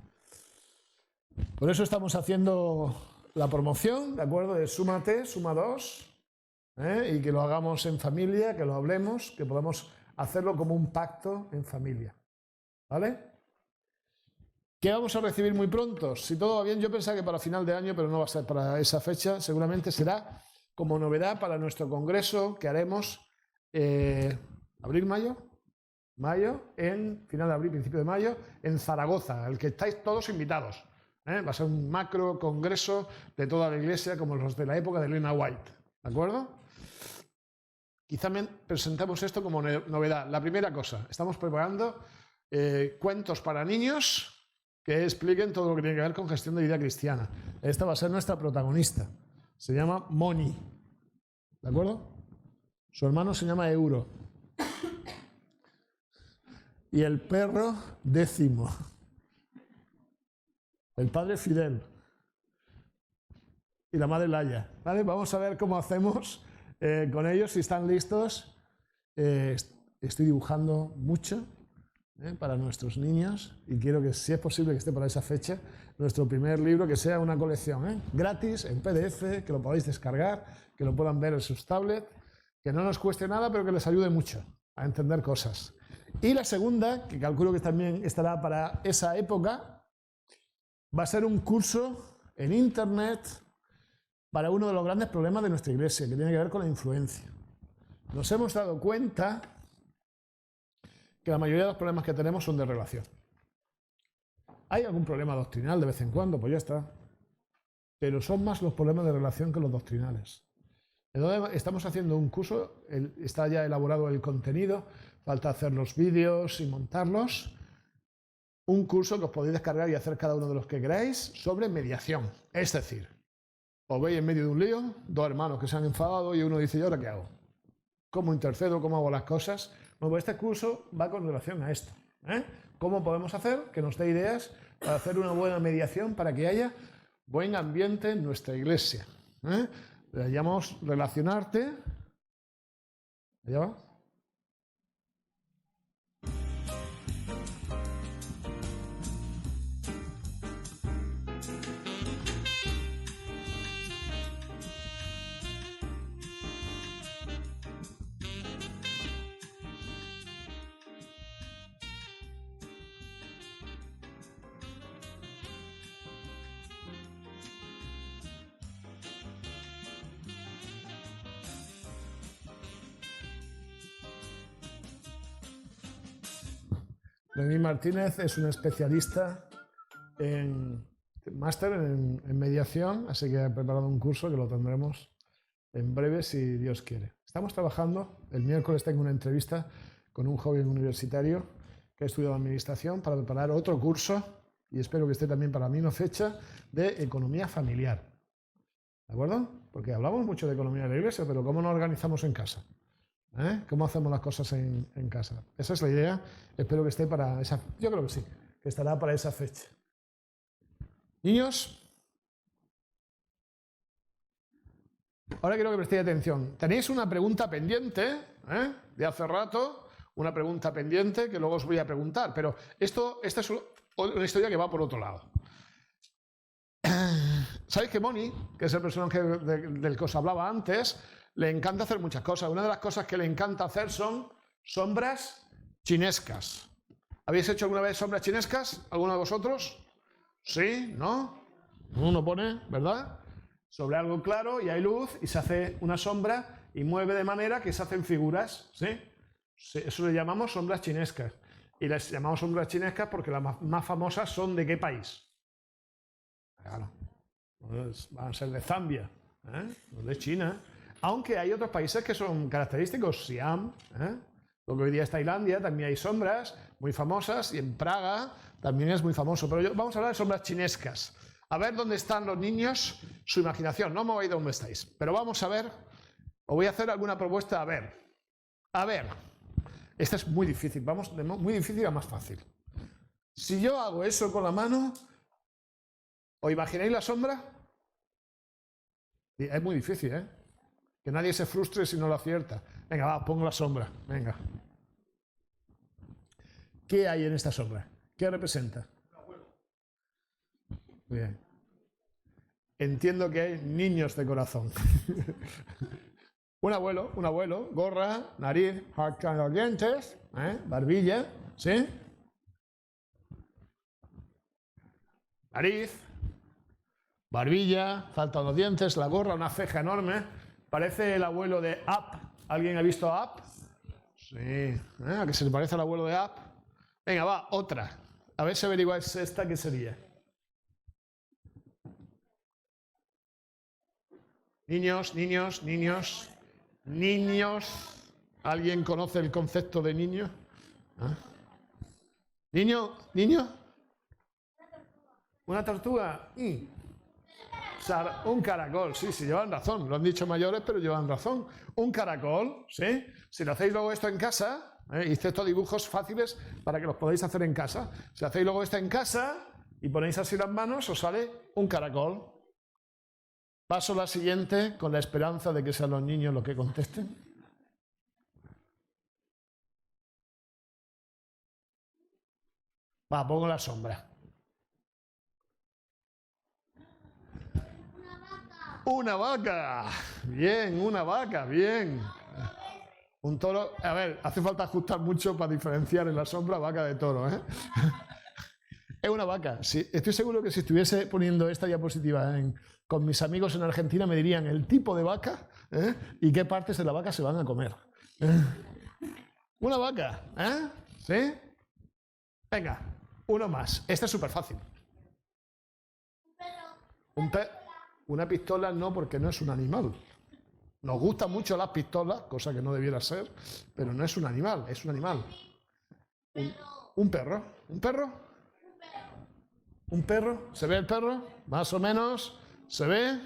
Por eso estamos haciendo la promoción, ¿de acuerdo? De Súmate, Suma 2, y que lo hagamos en familia, que lo hablemos, que podamos hacerlo como un pacto en familia. ¿Vale? ¿Qué vamos a recibir muy pronto? Si todo va bien, yo pensaba que para final de año, pero no va a ser para esa fecha, seguramente será como novedad para nuestro congreso que haremos abril-mayo, en final de abril, principio de mayo, en Zaragoza, al que estáis todos invitados. Va a ser un macro congreso de toda la iglesia, como los de la época de Elena White, ¿de acuerdo? Quizá presentemos esto como novedad. La primera cosa, estamos preparando cuentos para niños que expliquen todo lo que tiene que ver con gestión de vida cristiana. Esta va a ser nuestra protagonista. Se llama Moni. ¿De acuerdo? Su hermano se llama Euro. Y el perro Décimo. El padre Fidel. Y la madre Laia. ¿Vale? Vamos a ver cómo hacemos con ellos, si están listos. Estoy dibujando mucho para nuestros niños y quiero que, si es posible, que esté para esa fecha nuestro primer libro, que sea una colección gratis, en PDF, que lo podáis descargar, que lo puedan ver en sus tablets, que no nos cueste nada, pero que les ayude mucho a entender cosas. Y la segunda, que calculo que también estará para esa época, va a ser un curso en Internet para uno de los grandes problemas de nuestra iglesia, que tiene que ver con la influencia. Nos hemos dado cuenta que la mayoría de los problemas que tenemos son de relación. Hay algún problema doctrinal de vez en cuando, pues ya está. Pero son más los problemas de relación que los doctrinales. Entonces, estamos haciendo un curso, está ya elaborado el contenido, falta hacer los vídeos y montarlos. Un curso que os podéis descargar y hacer cada uno de los que queráis sobre mediación. Es decir, os veis en medio de un lío, 2 hermanos que se han enfadado y uno dice, ¿y ahora qué hago? ¿Cómo intercedo? ¿Cómo hago las cosas? Bueno, este curso va con relación a esto. ¿Cómo podemos hacer? Que nos dé ideas para hacer una buena mediación, para que haya buen ambiente en nuestra iglesia. Le llamamos relacionarte. ¿Allá va? Lenín Martínez es un especialista en máster en mediación, así que ha preparado un curso que lo tendremos en breve si Dios quiere. Estamos trabajando, el miércoles tengo una entrevista con un joven universitario que ha estudiado administración para preparar otro curso y espero que esté también para la misma fecha de economía familiar. ¿De acuerdo? Porque hablamos mucho de economía de la iglesia, pero ¿cómo nos organizamos en casa? ¿Cómo hacemos las cosas en casa? Esa es la idea. Espero que esté para esa... Yo creo que sí, que estará para esa fecha. Niños, ahora quiero que prestéis atención. Tenéis una pregunta pendiente, de hace rato, una pregunta pendiente que luego os voy a preguntar, pero esta es una historia que va por otro lado. ¿Sabéis que Moni, que es el personaje del que os hablaba antes, le encanta hacer muchas cosas? Una de las cosas que le encanta hacer son sombras chinescas. ¿Habéis hecho alguna vez sombras chinescas? ¿Alguno de vosotros? ¿Sí? ¿No? Uno pone, ¿verdad? Sobre algo claro y hay luz y se hace una sombra y mueve de manera que se hacen figuras. ¿Sí? Eso le llamamos sombras chinescas. Y les llamamos sombras chinescas porque las más famosas son ¿de qué país? Claro. Van a ser de Zambia, de China. Aunque hay otros países que son característicos, Siam, lo que hoy día es Tailandia, también hay sombras muy famosas, y en Praga también es muy famoso. Pero vamos a hablar de sombras chinescas. A ver dónde están los niños, su imaginación. No me voy de dónde estáis, pero vamos a ver, os voy a hacer alguna propuesta. A ver, Esta es muy difícil, vamos de muy difícil a más fácil. Si yo hago eso con la mano, ¿os imagináis la sombra? Es muy difícil, ¿eh? Que nadie se frustre si no lo acierta. Venga, va, pongo la sombra, venga. ¿Qué hay en esta sombra? ¿Qué representa? Bien. Entiendo que hay niños de corazón. Un abuelo, gorra, nariz, dientes, barbilla, ¿sí? Nariz, barbilla, faltan los dientes, la gorra, una ceja enorme. Parece el abuelo de Up. ¿Alguien ha visto Up? Sí. ¿A que se le parece al abuelo de Up? Venga, va, otra. A ver si averiguáis esta, ¿qué sería? Niños. ¿Alguien conoce el concepto de niño? ¿Ah? ¿Niño? ¿Una tortuga? Un caracol, sí, llevan razón. Lo han dicho mayores, pero llevan razón. Un caracol, ¿sí? Si lo hacéis luego esto en casa, hice estos dibujos fáciles para que los podáis hacer en casa. Si hacéis luego esto en casa y ponéis así las manos, os sale un caracol. Paso a la siguiente con la esperanza de que sean los niños los que contesten. Va, pongo la sombra. Una vaca. Bien, una vaca, bien. Un toro. A ver, hace falta ajustar mucho para diferenciar en la sombra vaca de toro, ¿eh? Es una vaca. Sí, estoy seguro que si estuviese poniendo esta diapositiva con mis amigos en Argentina me dirían el tipo de vaca y qué partes de la vaca se van a comer. Una vaca, ¿eh? ¿Sí? Venga, uno más. Esta es súper fácil. Una pistola no, porque no es un animal. Nos gustan mucho las pistolas, cosa que no debiera ser, pero no es un animal, es un animal. Un perro. ¿Un perro? ¿Un perro? ¿Se ve el perro? Más o menos. ¿Se ve?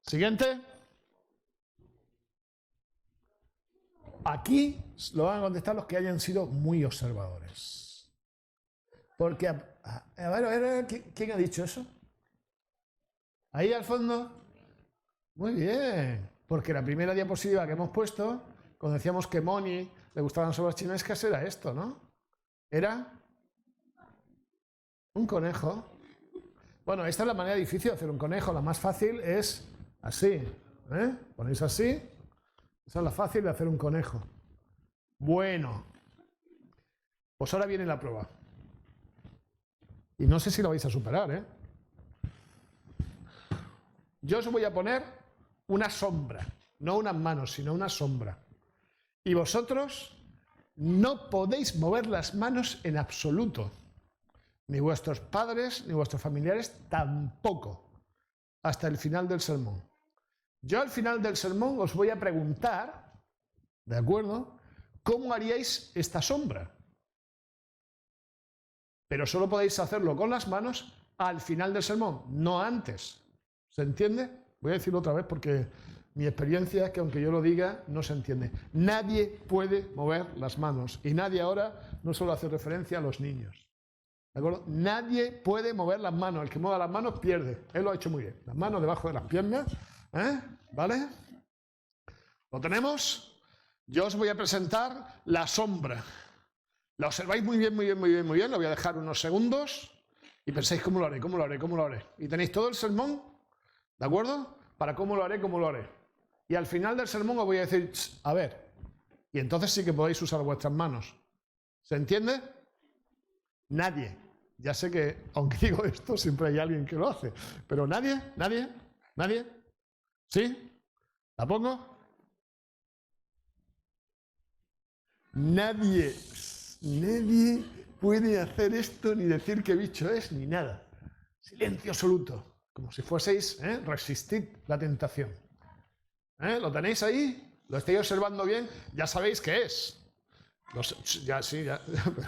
Siguiente. Aquí lo van a contestar los que hayan sido muy observadores. Porque, a ver, ¿quién ha dicho eso? Ahí al fondo. Muy bien. Porque la primera diapositiva que hemos puesto, cuando decíamos que Moni le gustaban sopas chinescas, era esto, ¿no? Era un conejo. Bueno, esta es la manera difícil de hacer un conejo. La más fácil es así. Ponéis así. Esa es la fácil de hacer un conejo. Bueno. Pues ahora viene la prueba. Y no sé si la vais a superar, ¿eh? Yo os voy a poner una sombra. No unas manos, sino una sombra. Y vosotros no podéis mover las manos en absoluto. Ni vuestros padres, ni vuestros familiares tampoco. Hasta el final del sermón. Yo al final del sermón os voy a preguntar, ¿de acuerdo?, ¿cómo haríais esta sombra? Pero solo podéis hacerlo con las manos al final del sermón, no antes. ¿Se entiende? Voy a decirlo otra vez porque mi experiencia es que aunque yo lo diga, no se entiende. Nadie puede mover las manos. Y nadie ahora no solo hace referencia a los niños. ¿De acuerdo? Nadie puede mover las manos. El que mueva las manos pierde. Él lo ha hecho muy bien. Las manos debajo de las piernas. ¿Vale? ¿Lo tenemos? Yo os voy a presentar la sombra. La observáis muy bien. Lo voy a dejar unos segundos y pensáis cómo lo haré. Y tenéis todo el sermón, ¿de acuerdo? Para cómo lo haré. Y al final del sermón os voy a decir, a ver. Y entonces sí que podéis usar vuestras manos. ¿Se entiende? Nadie. Ya sé que, aunque digo esto, siempre hay alguien que lo hace. Pero nadie. ¿Sí? ¿La pongo? Nadie puede hacer esto, ni decir qué bicho es, ni nada. Silencio absoluto. Como si fueseis, resistid la tentación. ¿Lo tenéis ahí? ¿Lo estáis observando bien? Ya sabéis qué es. Ya,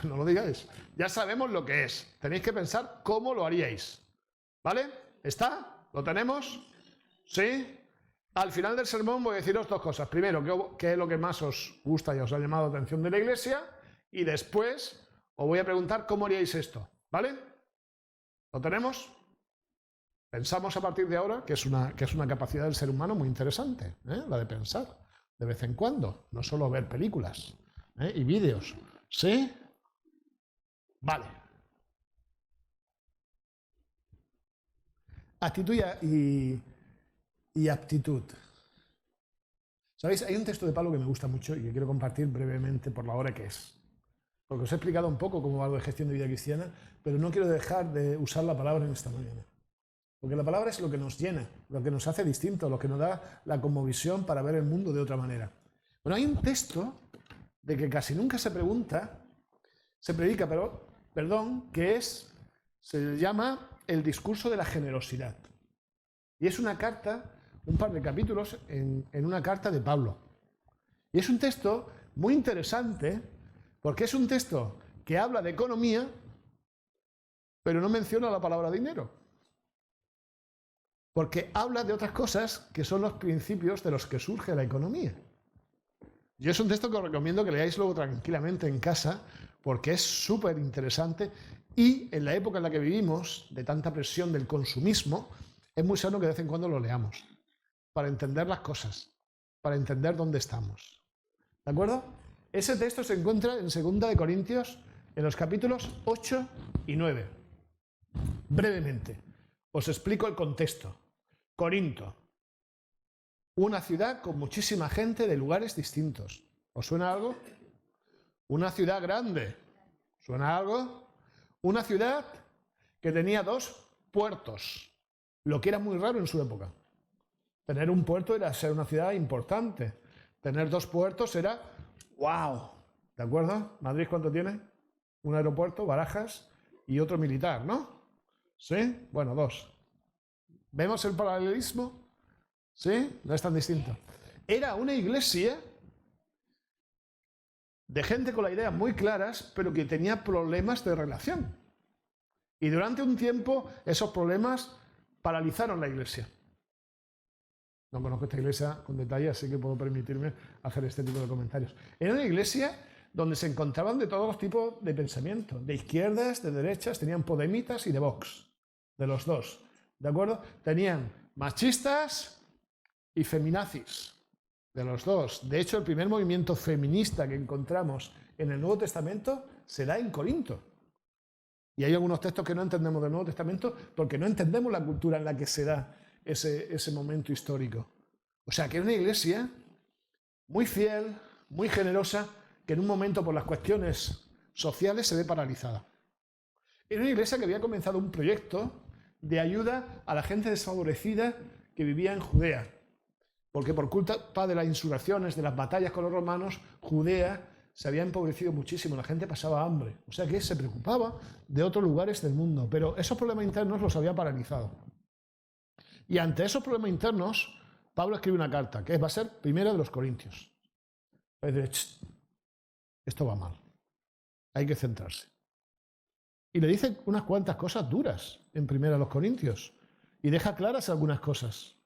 no lo digáis. Ya sabemos lo que es. Tenéis que pensar cómo lo haríais. ¿Vale? ¿Está? ¿Lo tenemos? ¿Sí? Al final del sermón voy a deciros dos cosas. Primero, qué es lo que más os gusta y os ha llamado la atención de la iglesia. Y después os voy a preguntar cómo haríais esto. ¿Vale? ¿Lo tenemos? Pensamos a partir de ahora que es una capacidad del ser humano muy interesante, la de pensar de vez en cuando, no solo ver películas y vídeos. ¿Sí? Vale. Actitud y aptitud. ¿Sabéis? Hay un texto de Pablo que me gusta mucho y que quiero compartir brevemente por la hora que es. Porque os he explicado un poco cómo va algo de gestión de vida cristiana, pero no quiero dejar de usar la palabra en esta mañana. Porque la palabra es lo que nos llena, lo que nos hace distintos, lo que nos da la cosmovisión para ver el mundo de otra manera. Bueno, hay un texto de que casi nunca se predica, que se llama el discurso de la generosidad. Y es una carta, un par de capítulos en una carta de Pablo. Y es un texto muy interesante porque es un texto que habla de economía, pero no menciona la palabra dinero. Porque habla de otras cosas que son los principios de los que surge la economía. Y es un texto que os recomiendo que leáis luego tranquilamente en casa, porque es súper interesante y en la época en la que vivimos, de tanta presión del consumismo, es muy sano que de vez en cuando lo leamos, para entender las cosas, para entender dónde estamos. ¿De acuerdo? Ese texto se encuentra en 2 Corintios, en los capítulos 8 y 9. Brevemente, os explico el contexto. Corinto, una ciudad con muchísima gente de lugares distintos. ¿Os suena algo? Una ciudad grande. ¿Suena algo? Una ciudad que tenía 2 puertos, lo que era muy raro en su época. Tener un puerto era ser una ciudad importante. Tener 2 puertos era ¡wow! ¿De acuerdo? ¿Madrid cuánto tiene? Un aeropuerto, Barajas y otro militar, ¿no? ¿Sí? Bueno, 2. ¿Vemos el paralelismo? ¿Sí? No es tan distinto. Era una iglesia de gente con las ideas muy claras, pero que tenía problemas de relación. Y durante un tiempo esos problemas paralizaron la iglesia. No conozco esta iglesia con detalle, así que puedo permitirme hacer este tipo de comentarios. Era una iglesia donde se encontraban de todos los tipos de pensamiento, de izquierdas, de derechas, tenían podemitas y de Vox, de los dos. ¿De acuerdo? Tenían machistas y feminazis, de los dos. De hecho, el primer movimiento feminista que encontramos en el Nuevo Testamento se da en Corinto. Y hay algunos textos que no entendemos del Nuevo Testamento porque no entendemos la cultura en la que se da ese momento histórico. O sea, que era una iglesia muy fiel, muy generosa, que en un momento por las cuestiones sociales se ve paralizada. Era una iglesia que había comenzado un proyecto de ayuda a la gente desfavorecida que vivía en Judea. Porque por culpa de las insurrecciones, de las batallas con los romanos, Judea se había empobrecido muchísimo, la gente pasaba hambre. O sea que se preocupaba de otros lugares del mundo, pero esos problemas internos los había paralizado. Y ante esos problemas internos, Pablo escribe una carta, que va a ser primera de los Corintios. Es decir, esto va mal, hay que centrarse. Y le dice unas cuantas cosas duras en primera de los Corintios, y deja claras algunas cosas.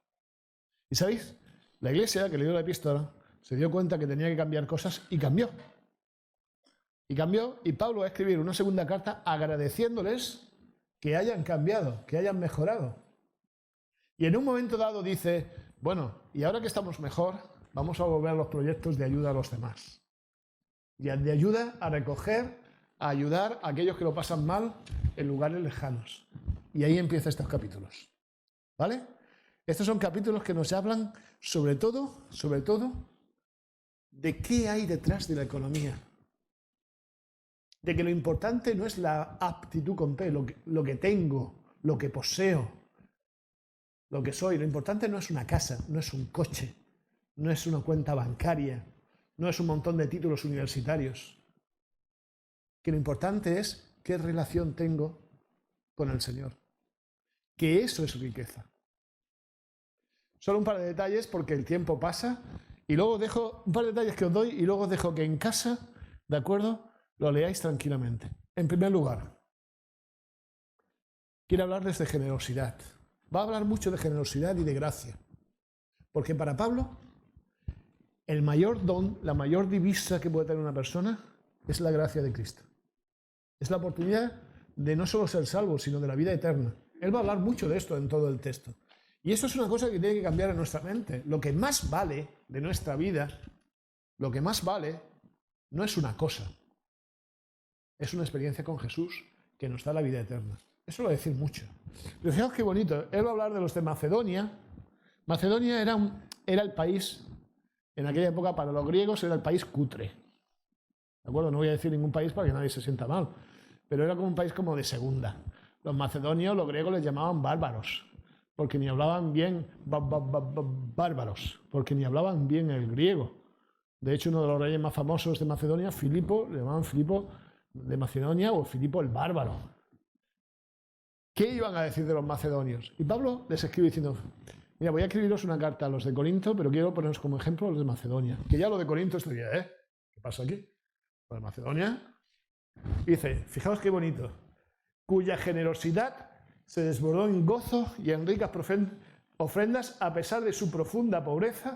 ¿Y sabéis? La iglesia que leyó la epístola se dio cuenta que tenía que cambiar cosas y cambió. Y Pablo va a escribir una segunda carta agradeciéndoles que hayan cambiado, que hayan mejorado. Y en un momento dado dice, bueno, y ahora que estamos mejor, vamos a volver a los proyectos de ayuda a los demás. Y de ayuda a recoger, a ayudar a aquellos que lo pasan mal en lugares lejanos. Y ahí empiezan estos capítulos. ¿Vale? Estos son capítulos que nos hablan sobre todo, de qué hay detrás de la economía. De que lo importante no es la aptitud con P, lo que tengo, lo que poseo, lo que soy. Lo importante no es una casa, no es un coche, no es una cuenta bancaria, no es un montón de títulos universitarios. Que lo importante es qué relación tengo con el Señor. Que eso es riqueza. Solo un par de detalles porque el tiempo pasa y luego dejo un par de detalles que os doy y luego os dejo que en casa, ¿de acuerdo?, lo leáis tranquilamente. En primer lugar, quiero hablarles de generosidad. Va a hablar mucho de generosidad y de gracia. Porque para Pablo, el mayor don, la mayor divisa que puede tener una persona es la gracia de Cristo. Es la oportunidad de no solo ser salvo, sino de la vida eterna. Él va a hablar mucho de esto en todo el texto. Y eso es una cosa que tiene que cambiar en nuestra mente. Lo que más vale de nuestra vida, lo que más vale no es una cosa. Es una experiencia con Jesús que nos da la vida eterna. Eso lo va a decir mucho. Pero fijaos qué bonito. Él va a hablar de los de Macedonia. Macedonia era el país, en aquella época para los griegos era el país cutre. ¿De acuerdo? No voy a decir ningún país para que nadie se sienta mal. Pero era como un país como de segunda. Los macedonios, los griegos les llamaban bárbaros. Porque ni hablaban bien bárbaros. Porque ni hablaban bien el griego. De hecho, uno de los reyes más famosos de Macedonia, Filipo, le llamaban Filipo de Macedonia o Filipo el bárbaro. ¿Qué iban a decir de los macedonios? Y Pablo les escribe diciendo, mira, voy a escribiros una carta a los de Corinto, pero quiero poneros como ejemplo a los de Macedonia. Que ya lo de Corinto estoy ya, ¿qué pasa aquí? Lo de Macedonia. Dice, fijaos qué bonito, cuya generosidad se desbordó en gozo y en ricas ofrendas a pesar de su profunda pobreza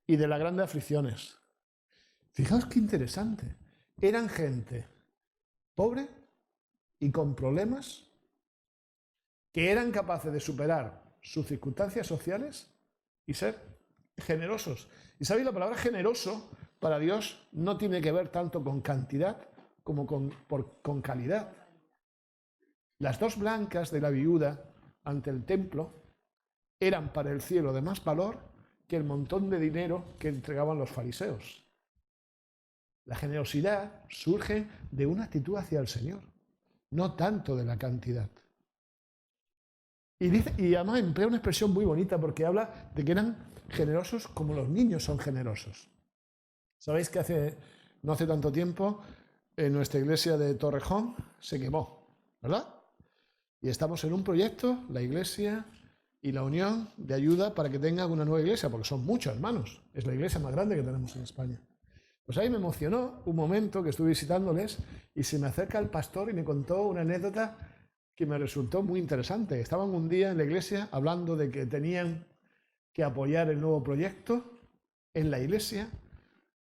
y de las grandes aflicciones. Fijaos qué interesante. Eran gente pobre y con problemas que eran capaces de superar sus circunstancias sociales y ser generosos. Y sabéis, la palabra generoso para Dios no tiene que ver tanto con cantidad como con calidad. Las dos blancas de la viuda ante el templo eran para el cielo de más valor que el montón de dinero que entregaban los fariseos. La generosidad surge de una actitud hacia el Señor, no tanto de la cantidad. Y además emplea una expresión muy bonita porque habla de que eran generosos como los niños son generosos. Sabéis que no hace tanto tiempo en nuestra iglesia de Torrejón se quemó, ¿verdad? Y estamos en un proyecto, la iglesia y la unión de ayuda para que tengan una nueva iglesia, porque son muchos hermanos, es la iglesia más grande que tenemos en España. Pues ahí me emocionó un momento que estuve visitándoles y se me acerca el pastor y me contó una anécdota que me resultó muy interesante. Estaban un día en la iglesia hablando de que tenían que apoyar el nuevo proyecto en la iglesia,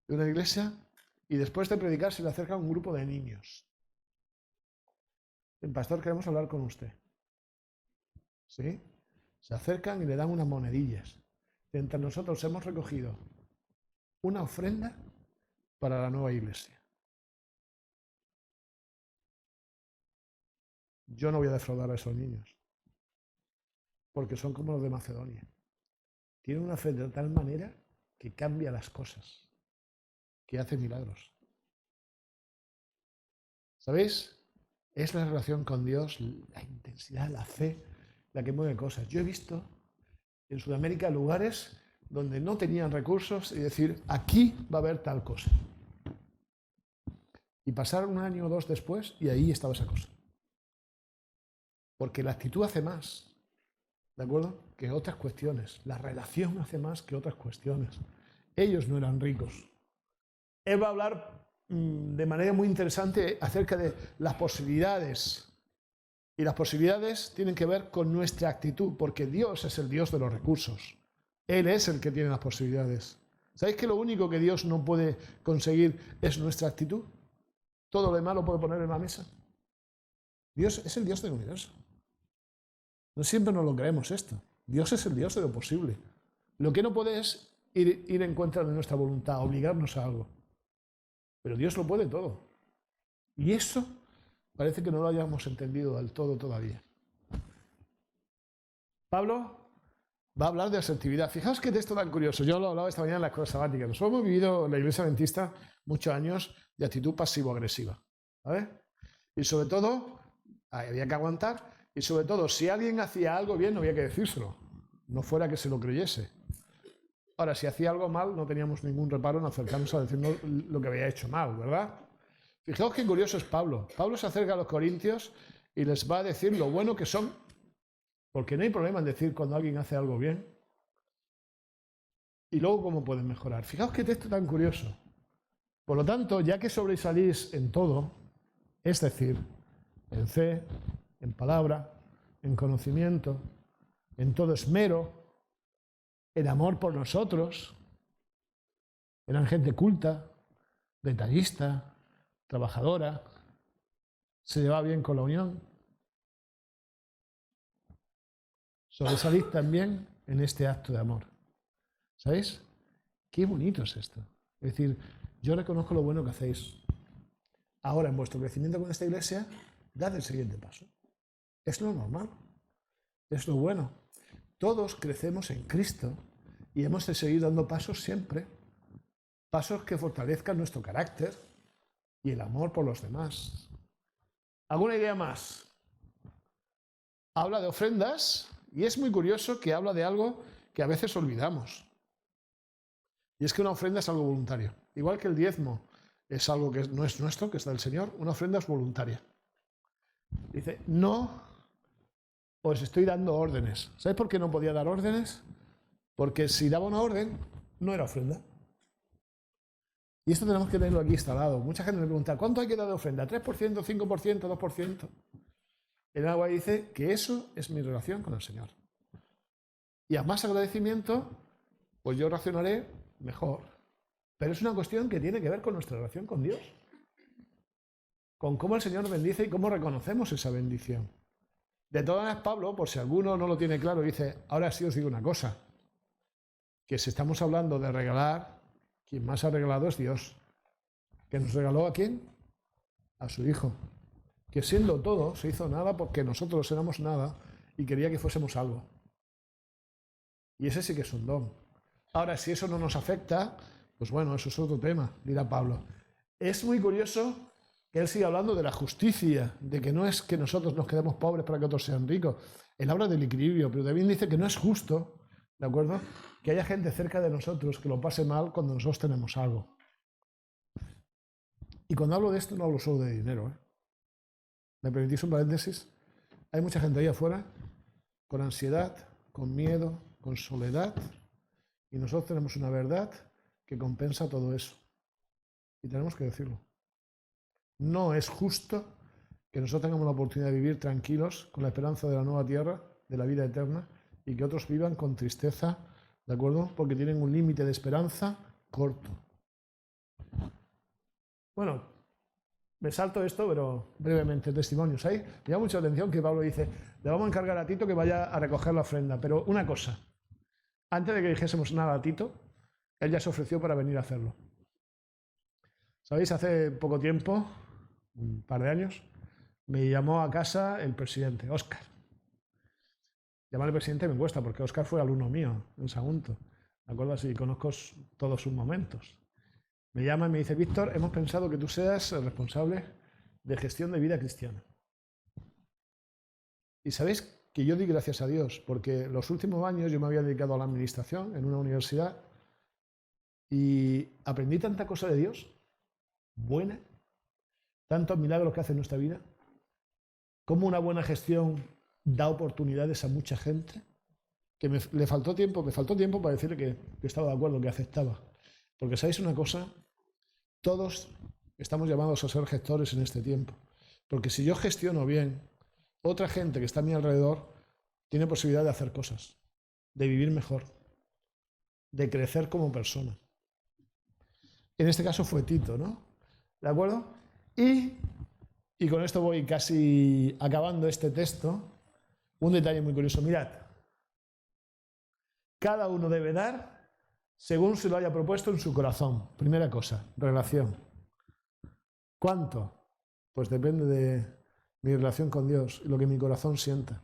de una iglesia, y después de predicar se le acerca un grupo de niños. El pastor, queremos hablar con usted. ¿Sí? Se acercan y le dan unas monedillas. Entre nosotros hemos recogido una ofrenda para la nueva iglesia. Yo no voy a defraudar a esos niños, porque son como los de Macedonia. Tienen una fe de tal manera que cambia las cosas, que hace milagros. ¿Sabéis? Es la relación con Dios, la intensidad, la fe, la que mueve cosas. Yo he visto en Sudamérica lugares donde no tenían recursos y decir, aquí va a haber tal cosa. Y pasar un año o dos después y ahí estaba esa cosa. Porque la actitud hace más, ¿de acuerdo?, que otras cuestiones. La relación hace más que otras cuestiones. Ellos no eran ricos. Él va a hablar de manera muy interesante acerca de las posibilidades. Y las posibilidades tienen que ver con nuestra actitud, porque Dios es el Dios de los recursos. Él es el que tiene las posibilidades. ¿Sabéis que lo único que Dios no puede conseguir es nuestra actitud? Todo lo demás lo puede poner en la mesa. Dios es el Dios del universo. No siempre nos lo creemos esto. Dios es el Dios de lo posible. Lo que no puede es ir en contra de nuestra voluntad, obligarnos a algo. Pero Dios lo puede todo. Y eso parece que no lo hayamos entendido del todo todavía. Pablo va a hablar de asertividad. Fijaos qué texto tan curioso. Yo lo hablaba esta mañana en la escuela sabática. Nosotros hemos vivido en la iglesia adventista muchos años de actitud pasivo-agresiva. ¿Vale? Y sobre todo, había que aguantar. Y sobre todo, si alguien hacía algo bien, no había que decírselo. No fuera que se lo creyese. Ahora, si hacía algo mal, no teníamos ningún reparo en acercarnos a decirnos lo que había hecho mal, ¿verdad? Fijaos qué curioso es Pablo. Pablo se acerca a los corintios y les va a decir lo bueno que son. Porque no hay problema en decir cuando alguien hace algo bien. Y luego cómo pueden mejorar. Fijaos qué texto tan curioso. Por lo tanto, ya que sobresalís en todo, es decir, en fe, en palabra, en conocimiento, en todo esmero, en amor por nosotros. Eran gente culta, detallista, trabajadora, se llevaba bien con la unión. Sobresalís también en este acto de amor. ¿Sabéis? Qué bonito es esto. Es decir, yo reconozco lo bueno que hacéis. Ahora, en vuestro crecimiento con esta iglesia, dad el siguiente paso. Es lo normal. Es lo bueno. Todos crecemos en Cristo y hemos de seguir dando pasos siempre. Pasos que fortalezcan nuestro carácter y el amor por los demás. ¿Alguna idea más? Habla de ofrendas y es muy curioso que habla de algo que a veces olvidamos. Y es que una ofrenda es algo voluntario. Igual que el diezmo es algo que no es nuestro, que está del Señor, una ofrenda es voluntaria. Dice, no os estoy dando órdenes. ¿Sabéis por qué no podía dar órdenes? Porque si daba una orden, no era ofrenda. Y esto tenemos que tenerlo aquí instalado. Mucha gente me pregunta, ¿cuánto hay que dar de ofrenda? ¿3%, 5%, 2%? El agua dice que eso es mi relación con el Señor. Y a más agradecimiento, pues yo racionaré mejor. Pero es una cuestión que tiene que ver con nuestra relación con Dios. Con cómo el Señor bendice y cómo reconocemos esa bendición. De todas maneras, Pablo, por si alguno no lo tiene claro, dice, ahora sí os digo una cosa, que si estamos hablando de regalar, quien más ha regalado es Dios. ¿Que nos regaló a quién? A su Hijo. Que siendo todo, se hizo nada porque nosotros éramos nada y quería que fuésemos algo. Y ese sí que es un don. Ahora, si eso no nos afecta, pues bueno, eso es otro tema, dirá Pablo. Es muy curioso que él sigue hablando de la justicia, de que no es que nosotros nos quedemos pobres para que otros sean ricos. Él habla del equilibrio, pero también dice que no es justo, ¿de acuerdo?, que haya gente cerca de nosotros que lo pase mal cuando nosotros tenemos algo. Y cuando hablo de esto no hablo solo de dinero, ¿eh? ¿Me permitís un paréntesis? Hay mucha gente ahí afuera con ansiedad, con miedo, con soledad, y nosotros tenemos una verdad que compensa todo eso. Y tenemos que decirlo. No es justo que nosotros tengamos la oportunidad de vivir tranquilos con la esperanza de la nueva tierra, de la vida eterna, y que otros vivan con tristeza, ¿de acuerdo? Porque tienen un límite de esperanza corto. Bueno, me salto esto, pero brevemente, testimonios. Ahí me llama mucha atención que Pablo dice, le vamos a encargar a Tito que vaya a recoger la ofrenda, pero una cosa, antes de que dijésemos nada a Tito, él ya se ofreció para venir a hacerlo. ¿Sabéis? Hace poco tiempo, un par de años, me llamó a casa el presidente, Óscar. Llamar al presidente me cuesta, porque Óscar fue alumno mío en Sagunto. ¿De acuerdo? Así conozco todos sus momentos. Me llama y me dice, Víctor, hemos pensado que tú seas el responsable de gestión de vida cristiana. Y sabéis que yo di gracias a Dios, porque los últimos años yo me había dedicado a la administración en una universidad y aprendí tanta cosa de Dios, buena, tantos milagros que hace en nuestra vida, cómo una buena gestión da oportunidades a mucha gente, que me faltó tiempo para decirle que estaba de acuerdo, que aceptaba. Porque sabéis una cosa, todos estamos llamados a ser gestores en este tiempo. Porque si yo gestiono bien, otra gente que está a mi alrededor tiene posibilidad de hacer cosas, de vivir mejor, de crecer como persona. En este caso fue Tito, ¿no? ¿De acuerdo? Y con esto voy casi acabando este texto. Un detalle muy curioso. Mirad. Cada uno debe dar según se lo haya propuesto en su corazón. Primera cosa, relación. ¿Cuánto? Pues depende de mi relación con Dios y lo que mi corazón sienta.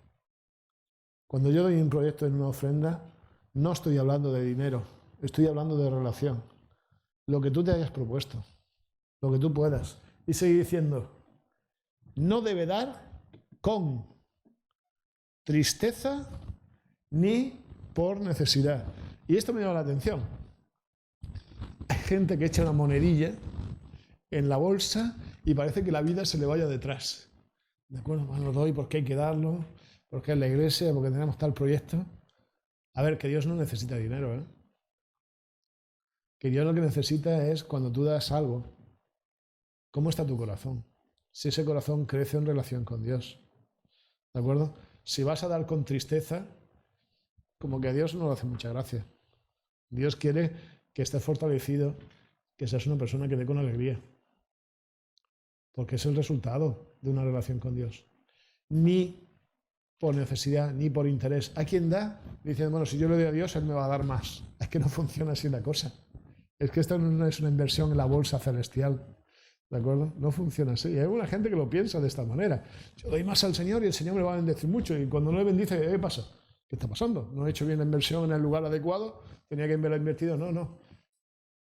Cuando yo doy un proyecto en una ofrenda, no estoy hablando de dinero, estoy hablando de relación. Lo que tú te hayas propuesto, lo que tú puedas. Y sigue diciendo, no debe dar con tristeza ni por necesidad. Y esto me llama la atención. Hay gente que echa una monedilla en la bolsa y parece que la vida se le vaya detrás. ¿De acuerdo? Bueno, lo doy porque hay que darlo, porque es la iglesia, porque tenemos tal proyecto. A ver, que Dios no necesita dinero, ¿eh? Que Dios lo que necesita es cuando tú das algo, ¿cómo está tu corazón? Si ese corazón crece en relación con Dios. ¿De acuerdo? Si vas a dar con tristeza, como que a Dios no le hace mucha gracia. Dios quiere que estés fortalecido, que seas una persona que dé con alegría. Porque es el resultado de una relación con Dios. Ni por necesidad, ni por interés. Hay quien da, diciendo, bueno, si yo le doy a Dios, Él me va a dar más. Es que no funciona así la cosa. Es que esto no es una inversión en la bolsa celestial. ¿De acuerdo? No funciona así. Hay una gente que lo piensa de esta manera. Yo doy más al Señor y el Señor me va a bendecir mucho. Y cuando no le bendice, ¿qué pasa? ¿Qué está pasando? ¿No he hecho bien la inversión en el lugar adecuado? ¿Tenía que haberla invertido? No.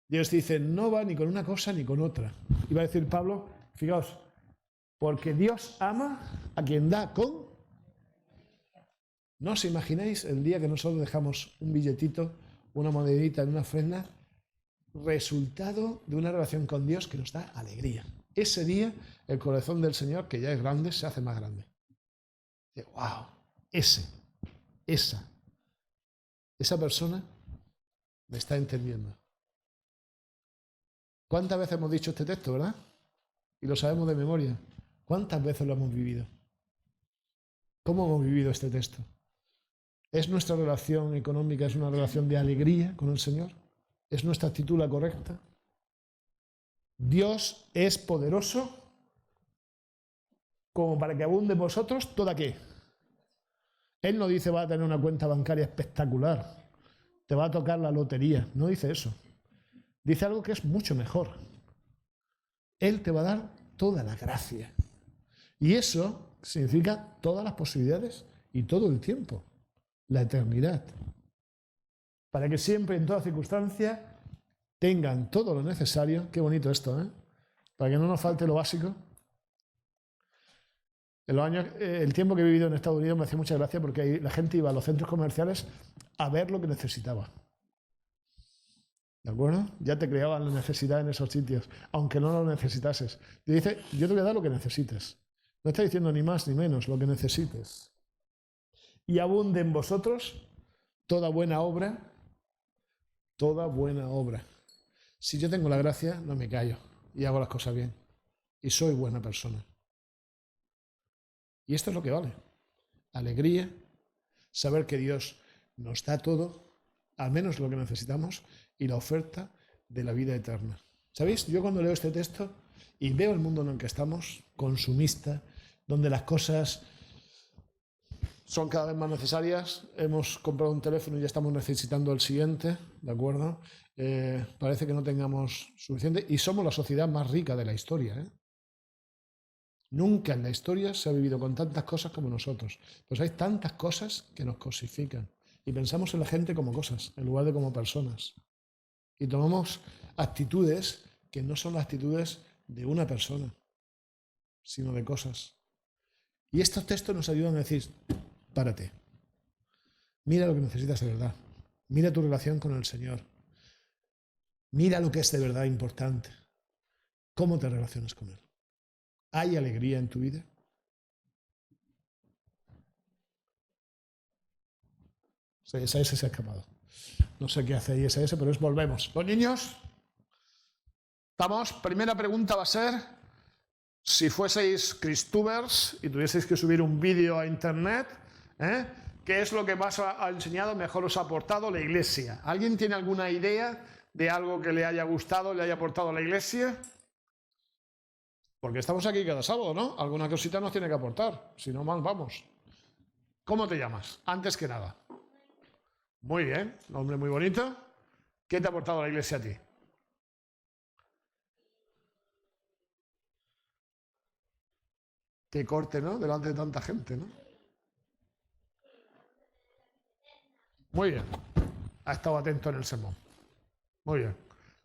Dios dice, no va ni con una cosa ni con otra. Y va a decir Pablo, fijaos, porque Dios ama a quien da con... ¿No os imagináis el día que nosotros dejamos un billetito, una monedita en una ofrenda? Resultado de una relación con Dios que nos da alegría. Ese día el corazón del Señor, que ya es grande, se hace más grande. ¡Wow! Esa persona me está entendiendo. ¿Cuántas veces hemos dicho este texto, verdad? Y lo sabemos de memoria. ¿Cuántas veces lo hemos vivido? ¿Cómo hemos vivido este texto? ¿Es nuestra relación económica, es una relación de alegría con el Señor? ¿Es nuestra actitud la correcta? Dios es poderoso como para que abunde en vosotros toda qué. Él no dice va a tener una cuenta bancaria espectacular, te va a tocar la lotería, no dice eso. Dice algo que es mucho mejor. Él te va a dar toda la gracia. Y eso significa todas las posibilidades y todo el tiempo, la eternidad. Para que siempre, en toda circunstancia, tengan todo lo necesario. Qué bonito esto, ¿eh? Para que no nos falte lo básico. En los años, el tiempo que he vivido en Estados Unidos me hacía mucha gracia porque la gente iba a los centros comerciales a ver lo que necesitaba. ¿De acuerdo? Ya te creaban la necesidad en esos sitios, aunque no lo necesitases. Y dice, yo te voy a dar lo que necesites. No está diciendo ni más ni menos, lo que necesites. Y abunde en vosotros toda buena obra. Toda buena obra. Si yo tengo la gracia, no me callo y hago las cosas bien. Y soy buena persona. Y esto es lo que vale. Alegría, saber que Dios nos da todo, al menos lo que necesitamos, y la oferta de la vida eterna. ¿Sabéis? Yo cuando leo este texto y veo el mundo en el que estamos, consumista, donde las cosas son cada vez más necesarias, hemos comprado un teléfono y ya estamos necesitando el siguiente, ¿de acuerdo? Parece que no tengamos suficiente y somos la sociedad más rica de la historia, ¿eh? Nunca en la historia se ha vivido con tantas cosas como nosotros. Pues hay tantas cosas que nos cosifican y pensamos en la gente como cosas en lugar de como personas. Y tomamos actitudes que no son las actitudes de una persona, sino de cosas. Y estos textos nos ayudan a decir, párate, mira lo que necesitas de verdad, mira tu relación con el Señor, mira lo que es de verdad importante, cómo te relacionas con Él. ¿Hay alegría en tu vida? ISS se ha escapado. No sé qué hace ISS, pero volvemos. Los niños, ¿estamos? Primera pregunta va a ser, si fueseis Cristubers y tuvieseis que subir un vídeo a internet, ¿qué es lo que más ha enseñado, mejor os ha aportado la Iglesia? ¿Alguien tiene alguna idea de algo que le haya gustado, le haya aportado a la Iglesia? Porque estamos aquí cada sábado, ¿no? Alguna cosita nos tiene que aportar, si no mal vamos. ¿Cómo te llamas? Antes que nada. Muy bien, nombre muy bonito. ¿Qué te ha aportado la Iglesia a ti? Qué corte, ¿no? Delante de tanta gente, ¿no? Muy bien. Ha estado atento en el sermón. Muy bien.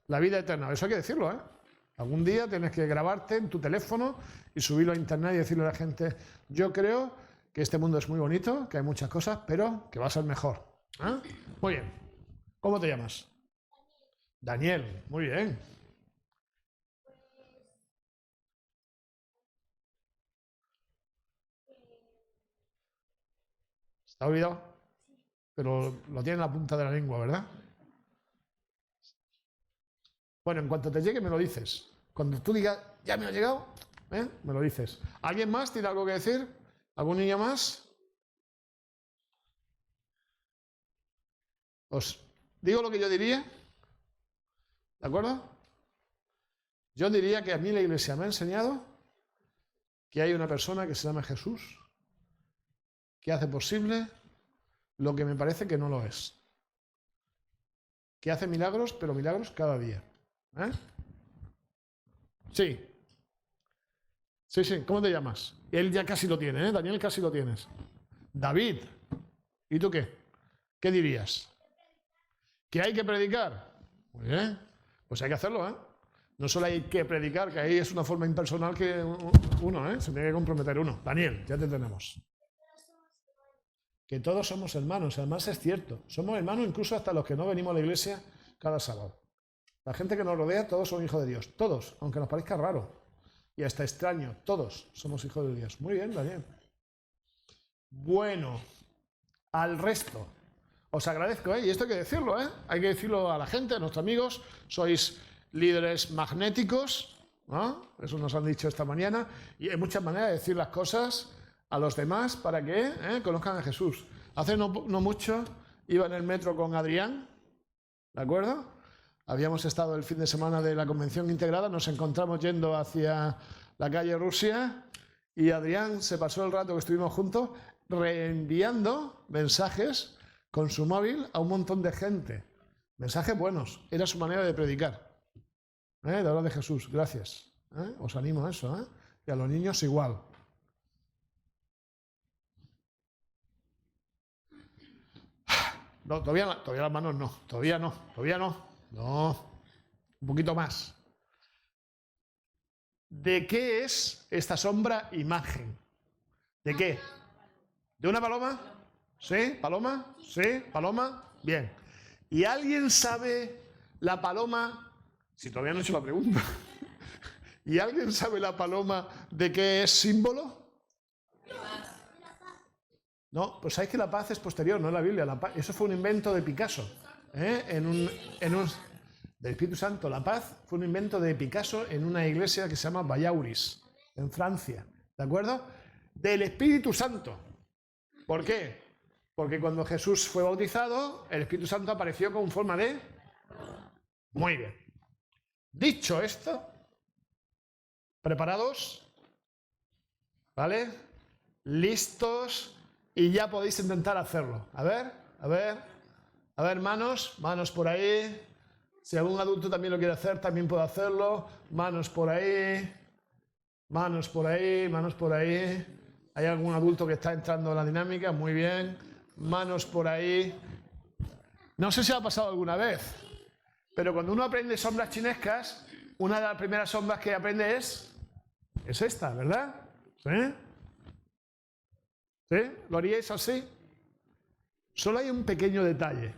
La vida eterna, eso hay que decirlo, ¿eh? Algún día tienes que grabarte en tu teléfono y subirlo a internet y decirle a la gente, yo creo que este mundo es muy bonito, que hay muchas cosas, pero que va a ser mejor. ¿Eh? Muy bien. ¿Cómo te llamas? Daniel. Muy bien. ¿Se te ha olvidado? Pero lo tiene en la punta de la lengua, ¿verdad? Bueno, en cuanto te llegue me lo dices. Cuando tú digas, ya me ha llegado, me lo dices. ¿Alguien más tiene algo que decir? ¿Algún niño más? digo lo que yo diría, ¿de acuerdo? Yo diría que a mí la Iglesia me ha enseñado que hay una persona que se llama Jesús, que hace posible lo que me parece que no lo es. Que hace milagros, pero milagros cada día. ¿Eh? Sí. Sí, sí. ¿Cómo te llamas? Él ya casi lo tiene, ¿eh? Daniel, casi lo tienes. David. ¿Y tú qué? ¿Qué dirías? ¿Que hay que predicar? Muy bien. Pues hay que hacerlo, ¿eh? No solo hay que predicar, que ahí es una forma impersonal que uno, ¿eh? Se tiene que comprometer uno. Daniel, ya te tenemos. Que todos somos hermanos, además es cierto. Somos hermanos incluso hasta los que no venimos a la iglesia cada sábado. La gente que nos rodea, todos son hijos de Dios. Todos, aunque nos parezca raro y hasta extraño, todos somos hijos de Dios. Muy bien, Daniel. Bueno, al resto. Os agradezco, ¿eh? Y esto hay que decirlo, ¿eh? Hay que decirlo a la gente, a nuestros amigos. Sois líderes magnéticos, ¿no? Eso nos han dicho esta mañana. Y hay muchas maneras de decir las cosas a los demás para que conozcan a Jesús. Hace no mucho iba en el metro con Adrián, ¿de acuerdo? Habíamos estado el fin de semana de la convención integrada, nos encontramos yendo hacia la calle Rusia y Adrián se pasó el rato que estuvimos juntos reenviando mensajes con su móvil a un montón de gente. Mensajes buenos, era su manera de predicar, de hablar de Jesús. Gracias. Os animo a eso, ¿eh? Y a los niños igual. No, todavía las manos no, todavía no. No, un poquito más. ¿De qué es esta sombra imagen? ¿De qué? ¿De una paloma? ¿Sí? ¿Paloma? ¿Sí? ¿Paloma? Bien. ¿Y alguien sabe la paloma? Si todavía no he hecho la pregunta. ¿Y alguien sabe la paloma de qué es símbolo? No, pues sabéis que la paz es posterior, no es la Biblia. La paz, eso fue un invento de Picasso. Del Espíritu Santo. La paz fue un invento de Picasso en una iglesia que se llama Vallauris, en Francia. ¿De acuerdo? Del Espíritu Santo. ¿Por qué? Porque cuando Jesús fue bautizado, el Espíritu Santo apareció con forma de... Muy bien. Dicho esto, ¿preparados? ¿Vale? ¿Listos? Y ya podéis intentar hacerlo. A ver, manos por ahí. Si algún adulto también lo quiere hacer, también puede hacerlo. Manos por ahí. ¿Hay algún adulto que está entrando en la dinámica? Muy bien. Manos por ahí. No sé si ha pasado alguna vez, pero cuando uno aprende sombras chinescas, una de las primeras sombras que aprende es esta, ¿verdad? ¿Sí? ¿Sí? ¿Lo haríais así? Solo hay un pequeño detalle.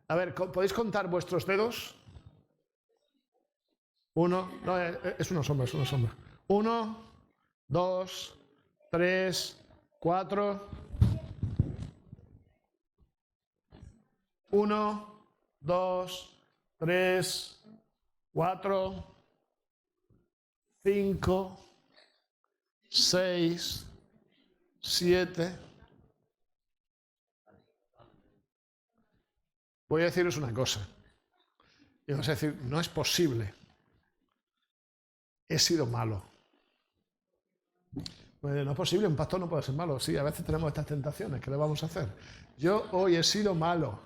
A ver, ¿podéis contar vuestros dedos? Es una sombra. 1, 2, 3, 4. 1, 2, 3, 4, 5, 6, 7. Voy a deciros una cosa. Y vas a decir, no es posible. He sido malo. Pues no es posible, un pastor no puede ser malo. Sí, a veces tenemos estas tentaciones. ¿Qué le vamos a hacer? Yo hoy he sido malo.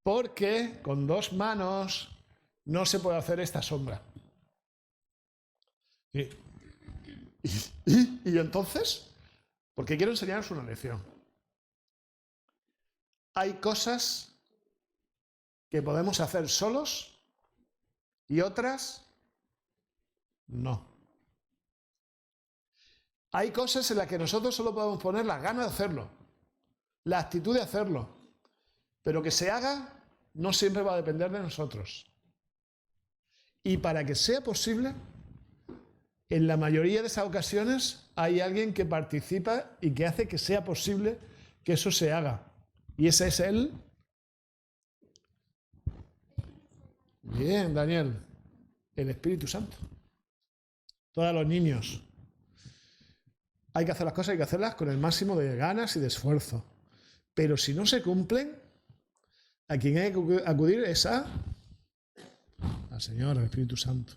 Porque con 2 manos no se puede hacer esta sombra. ¿Y entonces? Porque quiero enseñaros una lección. Hay cosas que podemos hacer solos y otras no. Hay cosas en las que nosotros solo podemos poner las ganas de hacerlo, la actitud de hacerlo, pero que se haga no siempre va a depender de nosotros. Y para que sea posible, en la mayoría de esas ocasiones hay alguien que participa y que hace que sea posible que eso se haga. Y ese es él. Bien, Daniel. El Espíritu Santo. Todos los niños. Hay que hacer las cosas, hay que hacerlas con el máximo de ganas y de esfuerzo. Pero si no se cumplen, A quien hay que acudir es al Señor, al Espíritu Santo.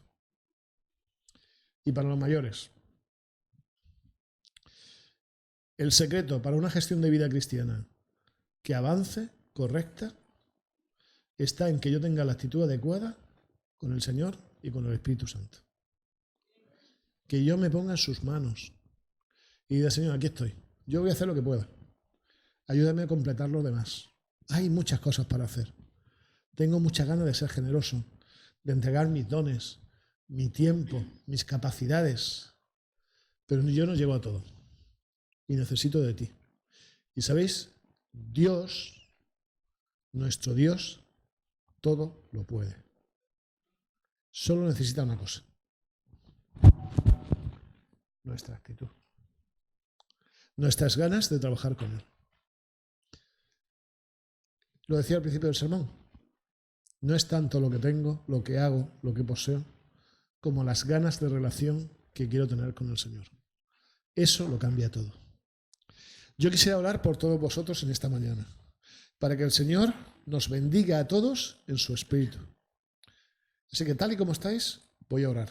Y para los mayores, el secreto para una gestión de vida cristiana que avance, correcta, está en que yo tenga la actitud adecuada con el Señor y con el Espíritu Santo. Que yo me ponga en sus manos y diga, Señor, aquí estoy. Yo voy a hacer lo que pueda. Ayúdame a completar lo demás. Hay muchas cosas para hacer. Tengo muchas ganas de ser generoso, de entregar mis dones, mi tiempo, mis capacidades. Pero yo no llego a todo. Y necesito de ti. Y sabéis, Dios, nuestro Dios, todo lo puede. Solo necesita una cosa. Nuestra actitud. Nuestras ganas de trabajar con Él. Lo decía al principio del sermón. No es tanto lo que tengo, lo que hago, lo que poseo, como las ganas de relación que quiero tener con el Señor. Eso lo cambia todo. Yo quisiera orar por todos vosotros en esta mañana, para que el Señor nos bendiga a todos en su espíritu. Así que tal y como estáis, voy a orar.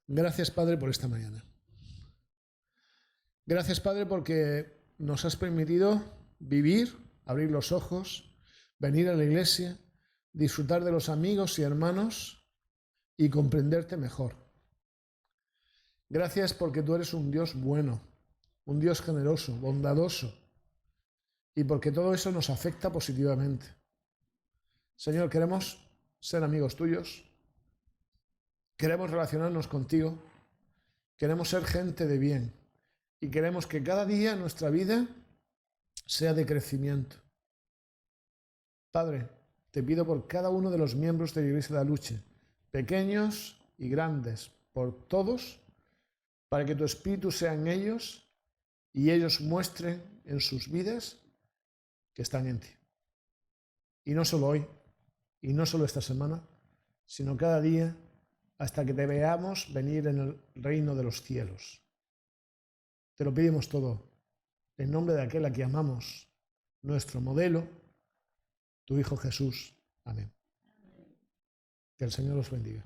Gracias, Padre, por esta mañana. Gracias, Padre, porque nos has permitido vivir, abrir los ojos, venir a la iglesia, disfrutar de los amigos y hermanos y comprenderte mejor. Gracias porque tú eres un Dios bueno, un Dios generoso, bondadoso, y porque todo eso nos afecta positivamente. Señor, queremos ser amigos tuyos, queremos relacionarnos contigo, queremos ser gente de bien y queremos que cada día nuestra vida sea de crecimiento. Padre, te pido por cada uno de los miembros de la Iglesia de Aluche, pequeños y grandes, por todos, para que tu Espíritu sea en ellos y ellos muestren en sus vidas que están en ti. Y no solo hoy, y no solo esta semana, sino cada día hasta que te veamos venir en el reino de los cielos. Te lo pedimos todo en nombre de aquel a quien amamos, nuestro modelo, tu Hijo Jesús. Amén. Que el Señor los bendiga.